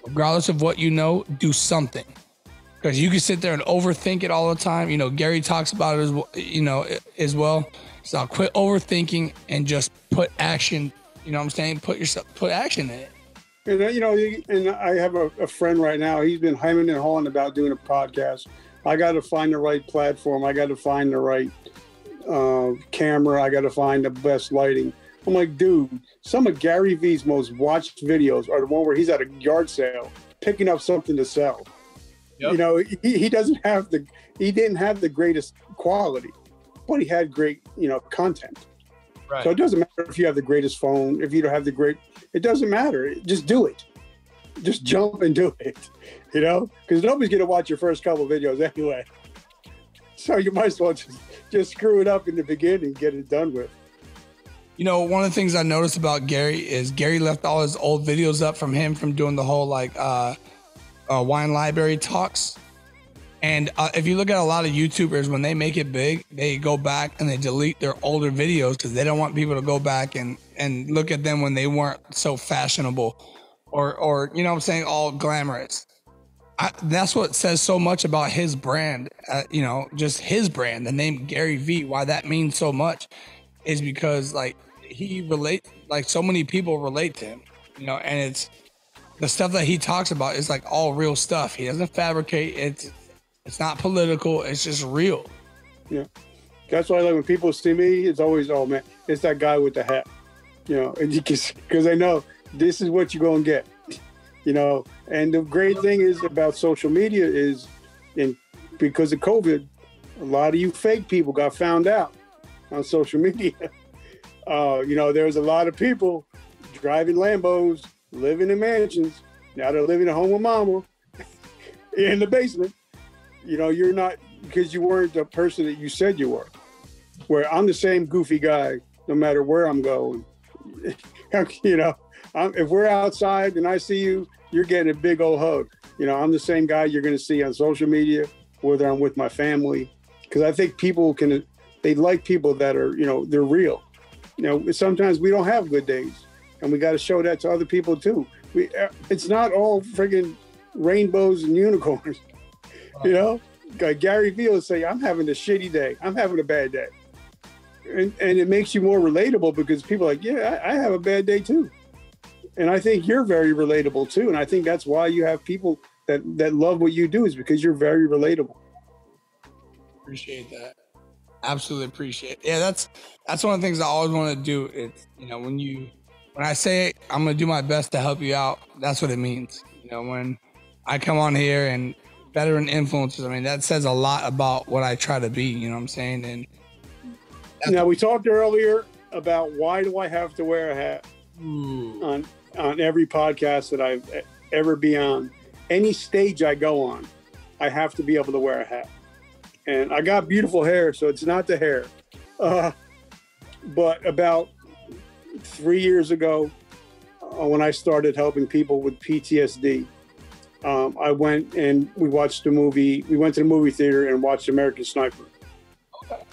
S1: regardless of what you know, do something. Because you can sit there and overthink it all the time. You know, Gary talks about it as well. So I'll quit overthinking and just put action. You know what I'm saying? Put action in it.
S2: And, you know, and I have a friend right now. He's been hemming and hawing about doing a podcast. I got to find the right platform. I got to find the right camera. I got to find the best lighting. I'm like, dude, some of Gary Vee's most watched videos are the one where he's at a yard sale picking up something to sell. Yep. You know, he didn't have the greatest quality, but he had great, you know, content. Right. So it doesn't matter if you have the greatest phone, if you don't have it doesn't matter. Just do it. Just jump and do it, you know, because nobody's going to watch your first couple of videos anyway. So you might as well just screw it up in the beginning and get it done with.
S1: You know, one of the things I noticed about Gary is Gary left all his old videos up from doing the whole wine library talks. And if you look at a lot of YouTubers, when they make it big, they go back and they delete their older videos because they don't want people to go back and look at them when they weren't so fashionable or you know what I'm saying, all glamorous. That's what says so much about his brand, you know, just his brand, the name Gary Vee, why that means so much is because like so many people relate to him, you know, and it's the stuff that he talks about is like all real stuff. He doesn't fabricate. It's not political. It's just real.
S2: Yeah. That's why like when people see me, it's always, oh man, it's that guy with the hat, you know, and because I know this is what you're going to get. You know, and the great thing is about social media is, because of COVID, a lot of you fake people got found out on social media. You know, there's a lot of people driving Lambos, living in mansions. Now they're living at home with mama in the basement. You know, you're not, because you weren't the person that you said you were. Where I'm the same goofy guy, no matter where I'm going. You know, if we're outside and I see you, you're getting a big old hug. You know, I'm the same guy you're going to see on social media, whether I'm with my family. Because I think people they like people that are, you know, they're real. You know, sometimes we don't have good days. And we got to show that to other people too. It's not all friggin' rainbows and unicorns. You know, Gary Vee will say, I'm having a shitty day. I'm having a bad day. And it makes you more relatable because people are like, yeah, I have a bad day too. And I think you're very relatable too. And I think that's why you have people that love what you do, is because you're very relatable.
S1: Appreciate that. Absolutely appreciate it. Yeah, that's one of the things I always want to do. It's, you know, when I say I'm going to do my best to help you out, that's what it means. You know, when I come on here and veteran influencers, I mean, that says a lot about what I try to be, you know what I'm saying? And
S2: now we talked earlier about why do I have to wear a hat on every podcast that I've ever been on. Any stage I go on, I have to be able to wear a hat. And I got beautiful hair, so it's not the hair. But about 3 years ago, when I started helping people with PTSD, I went and we watched a movie. We went to the movie theater and watched American Sniper. Okay.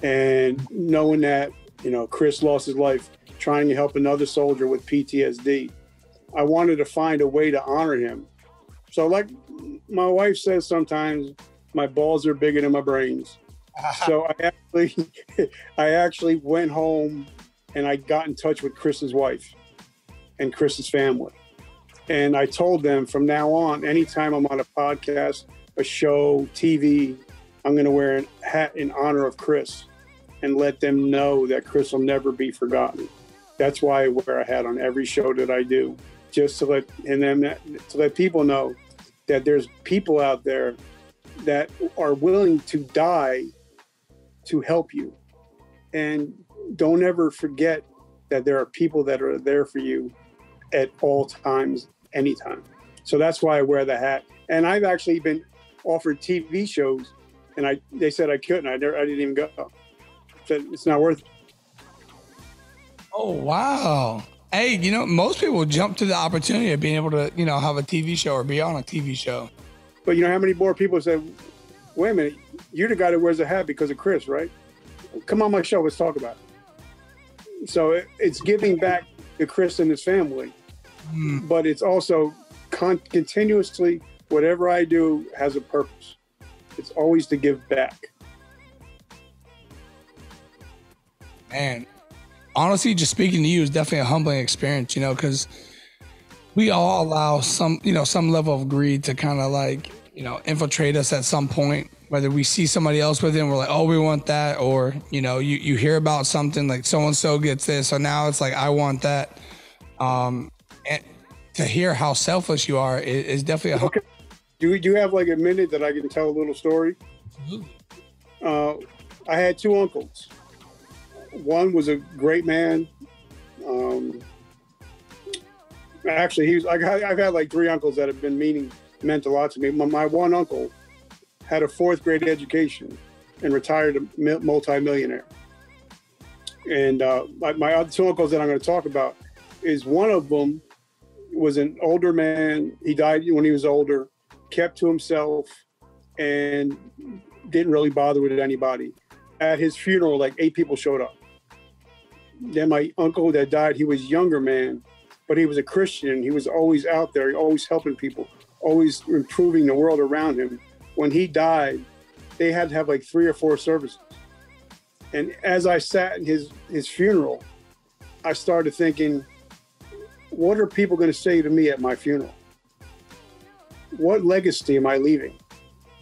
S2: And knowing that, you know, Chris lost his life trying to help another soldier with PTSD, I wanted to find a way to honor him. So like my wife says sometimes, my balls are bigger than my brains. So I actually went home and I got in touch with Chris's wife and Chris's family. And I told them from now on, anytime I'm on a podcast, a show, TV, I'm going to wear a hat in honor of Chris and let them know that Chris will never be forgotten. That's why I wear a hat on every show that I do, just to let people know that there's people out there that are willing to die to help you. And don't ever forget that there are people that are there for you at all times, anytime. So that's why I wear the hat. And I've actually been offered TV shows, and they said I couldn't. I didn't even go. Said it's not worth it.
S1: Oh, wow. Hey, most people jump to the opportunity of being able to, have a TV show or be on a TV show.
S2: But you know how many more people say, wait a minute, you're the guy that wears a hat because of Chris, right? Come on my show, let's talk about it. So it's giving back to Chris and his family, but it's also continuously, whatever I do has a purpose. It's always to give back.
S1: Man, honestly, just speaking to you is definitely a humbling experience, because we all allow some level of greed to kind of infiltrate us at some point, whether we see somebody else with it and we're like, oh, we want that. Or, you hear about something like so-and-so gets this. So now it's like, I want that. And to hear how selfish you are is definitely
S2: okay. Do you have like a minute that I can tell a little story?
S1: Absolutely.
S2: I had two uncles. One was a great man. Actually, I've had like three uncles that have meant a lot to me. My one uncle had a fourth grade education and retired a multimillionaire. And my other two uncles that I'm going to talk about is one of them was an older man. He died when he was older, kept to himself, and didn't really bother with anybody. At his funeral, like 8 people showed up. Then my uncle that died, he was a younger man, but he was a Christian. He was always out there, always helping people, always improving the world around him. When he died, they had to have like 3 or 4 services. And as I sat in his funeral, I started thinking, what are people going to say to me at my funeral? What legacy am I leaving?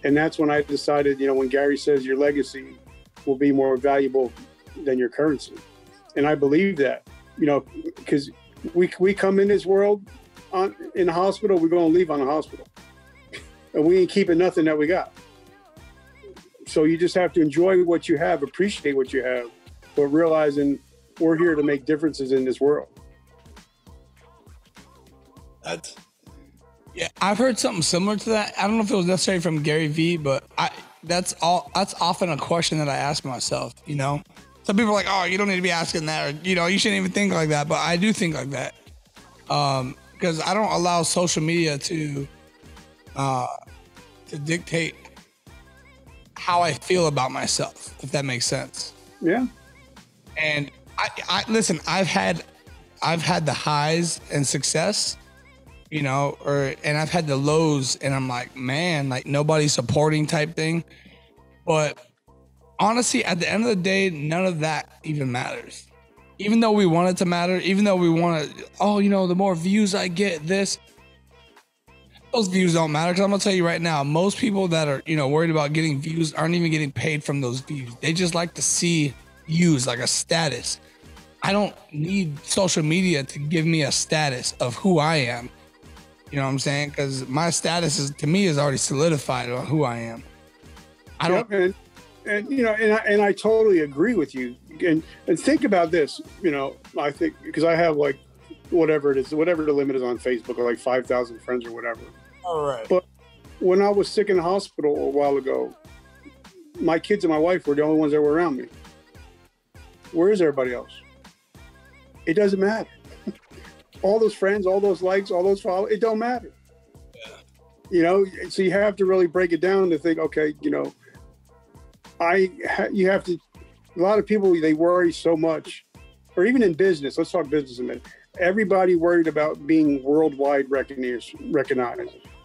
S2: And that's when I decided, when Gary says your legacy will be more valuable than your currency. And I believe that, because we come in this world in the hospital, we're going to leave on the hospital. And we ain't keeping nothing that we got. So you just have to enjoy what you have, appreciate what you have, but realizing we're here to make differences in this world.
S1: Yeah, I've heard something similar to that. I don't know if it was necessarily from Gary Vee, but that's often a question that I ask myself, Some people are like, oh, you don't need to be asking that, or, you shouldn't even think like that. But I do think like that. Because I don't allow social media to dictate how I feel about myself, if that makes sense.
S2: Yeah.
S1: And I listen, I've had the highs and success, and I've had the lows, and I'm like, man, like nobody's supporting type thing. But honestly, at the end of the day, none of that even matters. Even though we want it to matter, even though we want to, the more views I get, those views don't matter. Because I'm going to tell you right now, most people that are, worried about getting views aren't even getting paid from those views. They just like to see views, like a status. I don't need social media to give me a status of who I am. You know what I'm saying? Because my status to me is already solidified on who I am. I don't.
S2: Yep, and I totally agree with you. And think about this, I think, because I have like whatever it is, whatever the limit is on Facebook, or like 5,000 friends or whatever.
S1: All right.
S2: But when I was sick in the hospital a while ago, my kids and my wife were the only ones that were around me. Where is everybody else? It doesn't matter. All those friends, all those likes, all those followers, it don't matter. Yeah. So you have to really break it down to think, okay, you have to, a lot of people, they worry so much, or even in business, let's talk business a minute. Everybody worried about being worldwide recognized,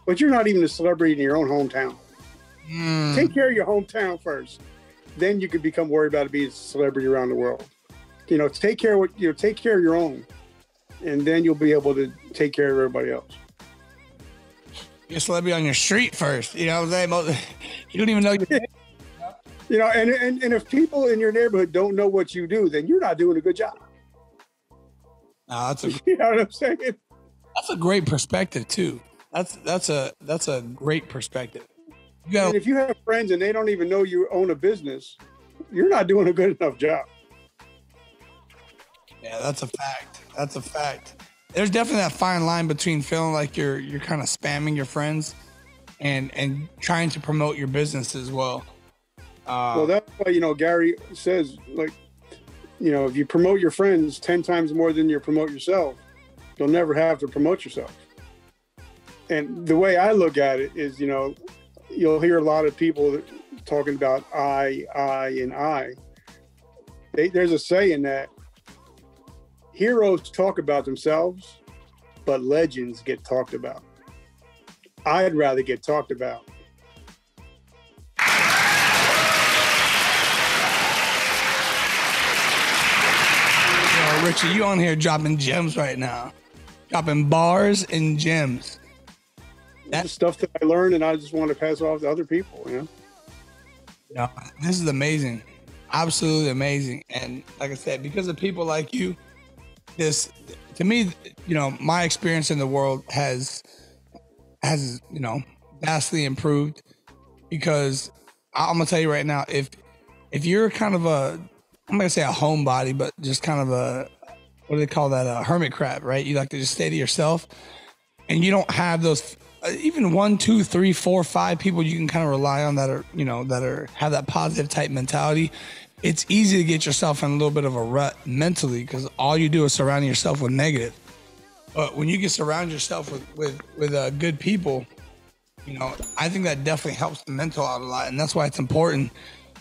S2: but you're not even a celebrity in your own hometown. Take care of your hometown first. then you could become worried about being a celebrity around the world. Take care of take care of your own, and then you'll be able to take care of everybody else.
S1: You're a celebrity on your street first. You know what I'm saying? You don't even know.
S2: And if people in your neighborhood don't know what you do, then you're not doing a good job.
S1: No,
S2: you know what I'm saying?
S1: That's a great perspective too. That's a great perspective.
S2: And if you have friends and they don't even know you own a business, you're not doing a good enough job.
S1: Yeah, that's a fact. That's a fact. There's definitely that fine line between feeling like you're kind of spamming your friends and trying to promote your business as well.
S2: Well, that's why, Gary says, like, if you promote your friends 10 times more than you promote yourself, you'll never have to promote yourself. And the way I look at it is, you'll hear a lot of people talking about I, and I. There's a saying that heroes talk about themselves, but legends get talked about. I'd rather get talked about.
S1: Richie, you on here dropping gems right now. Dropping bars and gems.
S2: That's stuff that I learned, and I just want to pass it off to other people,
S1: No, this is amazing. Absolutely amazing. And like I said, because of people like you, this, to me, my experience in the world has vastly improved, because I'm going to tell you right now, if you're kind of I'm going to say a homebody, but just kind of what do they call that? A hermit crab, right? You like to just stay to yourself, and you don't have those, even 1, 2, 3, 4, 5 people you can kind of rely on that are, have that positive type mentality. It's easy to get yourself in a little bit of a rut mentally, because all you do is surround yourself with negative. But when you can surround yourself with good people, I think that definitely helps the mental out a lot. And that's why it's important.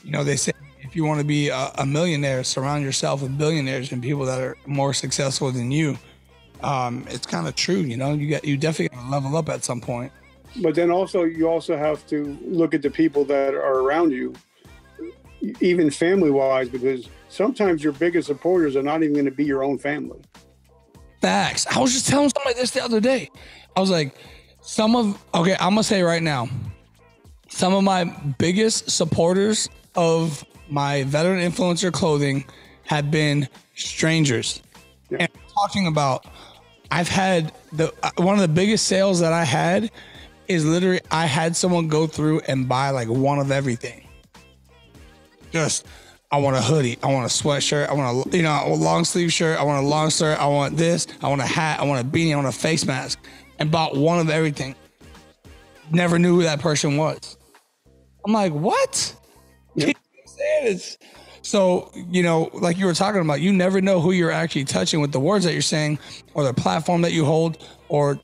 S1: They say, if you want to be a millionaire, surround yourself with billionaires and people that are more successful than you. It's kind of true. You definitely got to level up at some point.
S2: But then you also have to look at the people that are around you, even family wise, because sometimes your biggest supporters are not even going to be your own family.
S1: Facts. I was just telling somebody this the other day. I was like, I'm going to say right now, some of my biggest supporters of my veteran influencer clothing have been strangers. Yeah. And I'm talking about, I've had one of the biggest sales that I had is literally, I had someone go through and buy like one of everything. Just, I want a hoodie, I want a sweatshirt, I want a long sleeve shirt, I want a long shirt, I want this, I want a hat, I want a beanie, I want a face mask, and bought one of everything. Never knew who that person was. I'm like, what? Yep. So, like you were talking about, you never know who you're actually touching with the words that you're saying, or the platform that you hold, or,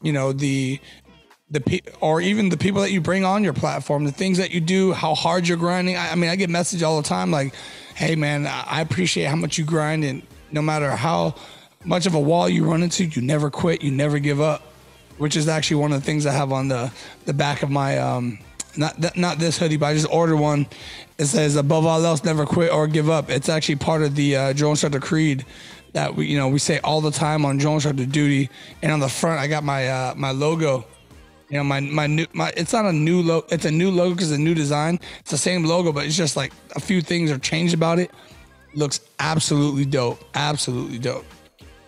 S1: or even the people that you bring on your platform, the things that you do, how hard you're grinding. I get messages all the time like, hey man, I appreciate how much you grind, and no matter how much of a wall you run into, you never quit, you never give up, which is actually one of the things I have on the back of my, not this hoodie, but I just ordered one. It says, above all else, never quit or give up. It's actually part of the Drill Instructor Creed that we say all the time on Drill Instructor duty. And on the front, I got my my logo. It's not a new logo. It's a new logo because it's a new design. It's the same logo, but it's just like a few things are changed about it. Looks absolutely dope. Absolutely dope.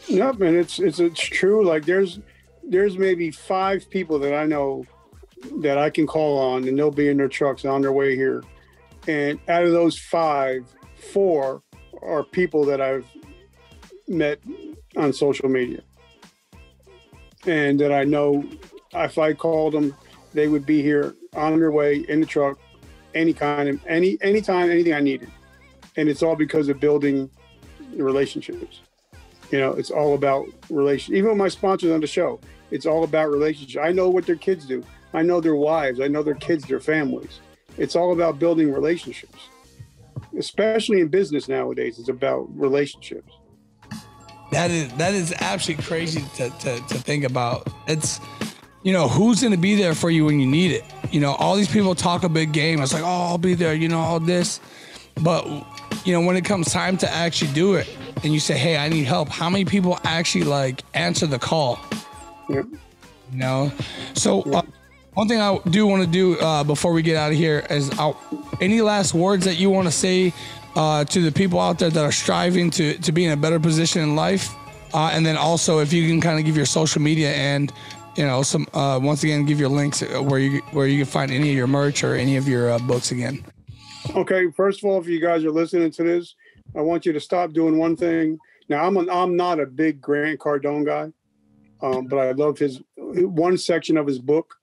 S2: Yeah, man, it's true. Like there's maybe 5 people that I know that I can call on, and they'll be in their trucks on their way here. And out of those 5, 4 are people that I've met on social media, and that I know if I called them, they would be here on their way in the truck, anytime, anything I needed. And it's all because of building relationships. It's all about relationships. Even with my sponsors on the show, it's all about relationships. I know what their kids do. I know their wives. I know their kids, their families. It's all about building relationships, especially in business nowadays. It's about relationships.
S1: That is absolutely crazy to think about. It's, who's going to be there for you when you need it? All these people talk a big game. It's like, oh, I'll be there, all this. But, you know, when it comes time to actually do it and you say, hey, I need help, how many people actually like answer the call?
S2: Yep.
S1: You know? So one thing I do want to do before we get out of here is any last words that you want to say to the people out there that are striving to be in a better position in life? And then also if you can kind of give your social media and, you know, some once again, give your links where you can find any of your merch or any of your books again.
S2: Okay, first of all, if you guys are listening to this, I want you to stop doing one thing. Now, I'm not a big Grant Cardone guy, but I love his one section of his book.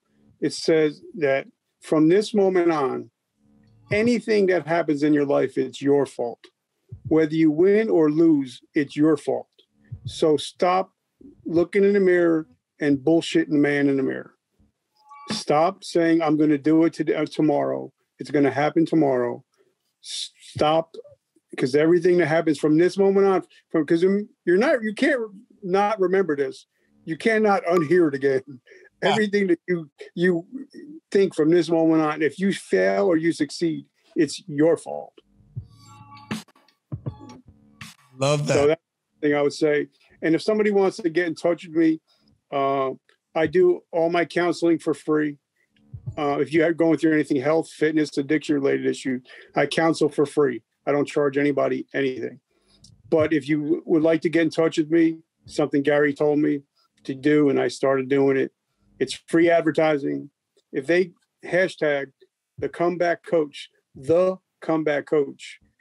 S2: It says that from this moment on, anything that happens in your life, it's your fault. Whether you win or lose, it's your fault. So stop looking in the mirror and bullshitting the man in the mirror. Stop saying, I'm going to do it tomorrow. It's going to happen tomorrow. Stop, because everything that happens from this moment on, because you can't not remember this. You cannot unhear it again. Everything that you think from this moment on, if you fail or you succeed, it's your fault.
S1: Love that.
S2: So that's the thing I would say. And if somebody wants to get in touch with me, I do all my counseling for free. If you are going through anything, health, fitness, addiction related issue, I counsel for free. I don't charge anybody anything. But if you would like to get in touch with me, something Gary told me to do, and I started doing it, it's free advertising. If they hashtag the comeback coach,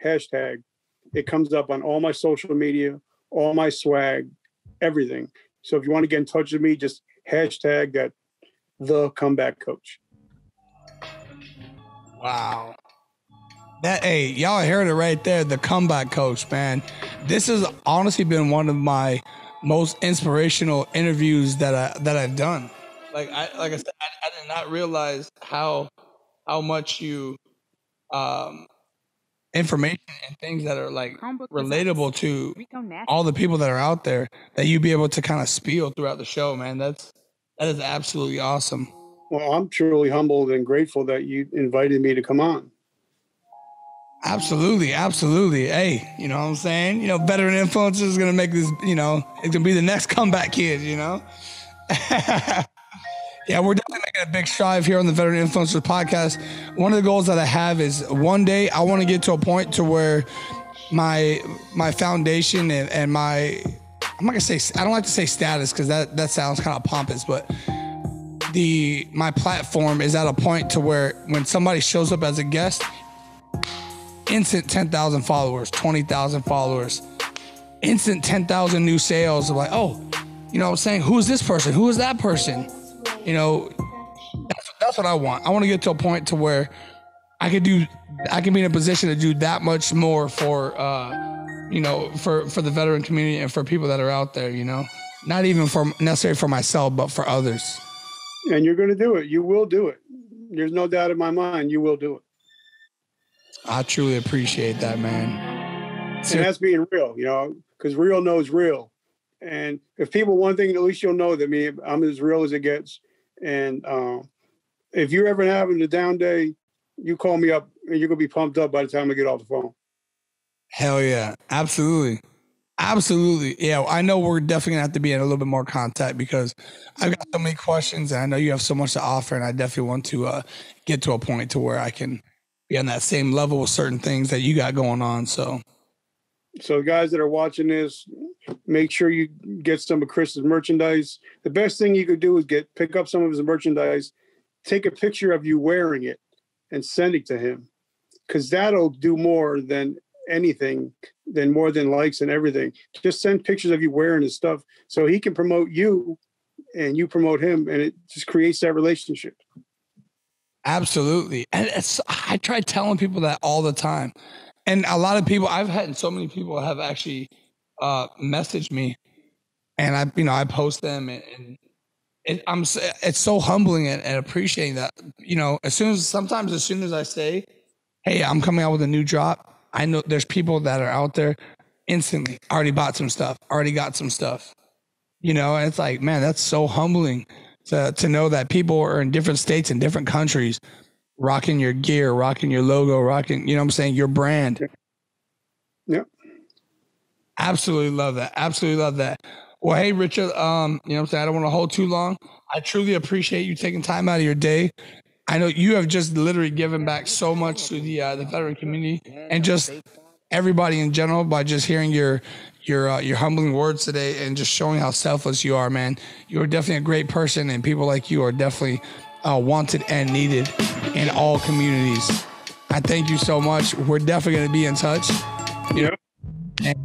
S2: hashtag, it comes up on all my social media, all my swag, everything. So if you want to get in touch with me, just hashtag that, the comeback coach.
S1: Wow. Hey, y'all heard it right there. The comeback coach, man. This has honestly been one of my most inspirational interviews that I've done. Like I said, I did not realize how much you information and things that are like relatable to all the people that are out there that you be able to kind of spiel throughout the show, man. That is absolutely awesome.
S2: Well, I'm truly humbled and grateful that you invited me to come on.
S1: Absolutely. Hey, you know what I'm saying? You know, veteran influencers is going to make this, you know, it's going to be the next comeback kid, you know? Yeah, we're definitely making a big strive here on the Veteran Influencers podcast. One of the goals that I have is one day I want to get to a point to where my foundation and my, I'm not going to say, I don't like to say status because that sounds kind of pompous, but my platform is at a point to where when somebody shows up as a guest, instant 10,000 followers, 20,000 followers, instant 10,000 new sales. Of like, oh, you know what I'm saying? Who is this person? Who is that person? You know, that's what I want. I want to get to a point to where I can be in a position to do that much more for, you know, for the veteran community and for people that are out there, you know, not even necessarily for myself, but for others.
S2: And you're going to do it. You will do it. There's no doubt in my mind. You will do it. I
S1: truly appreciate that, man.
S2: And that's being real, you know, because real knows real. And if people, one thing, at least you'll know that I'm as real as it gets. And if you're ever having a down day, you call me up and you're going to be pumped up by the time I get off the phone.
S1: Hell yeah. Absolutely. Yeah, I know we're definitely going to have to be in a little bit more contact because I've got so many questions and I know you have so much to offer, and I definitely want to get to a point to where I can be on that same level with certain things that you got going on. So
S2: guys that are watching this, make sure you get some of Chris's merchandise. The best thing you could do is pick up some of his merchandise, take a picture of you wearing it and send it to him, because that'll do more than anything, more than likes and everything. Just send pictures of you wearing his stuff so he can promote you and you promote him, and it just creates that relationship.
S1: Absolutely. And I try telling people that all the time. And a lot of people, I've had so many people have actually messaged me, and I post them, and it's so humbling and appreciating that, you know, sometimes as soon as I say, hey, I'm coming out with a new drop, I know there's people that are out there instantly already bought some stuff, already got some stuff, you know, and it's like, man, that's so humbling to know that people are in different states and different countries rocking your gear, rocking your logo, rocking, you know what I'm saying, your brand.
S2: Yep.
S1: Absolutely love that. Absolutely love that. Well, hey, Richard, you know what I'm saying? I don't want to hold too long. I truly appreciate you taking time out of your day. I know you have just literally given back so much to the veteran community and just everybody in general by just hearing your humbling words today and just showing how selfless you are, man. You're definitely a great person, and people like you are definitely wanted and needed in all communities. I thank you so much. We're definitely going to be in touch. You know? And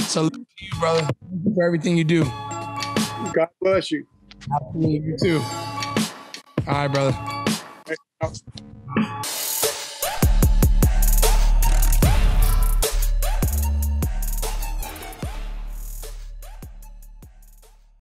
S1: salute to you, brother. Thank you for everything you do.
S2: God bless you.
S1: Absolutely, you too. All right, brother.
S2: Hey,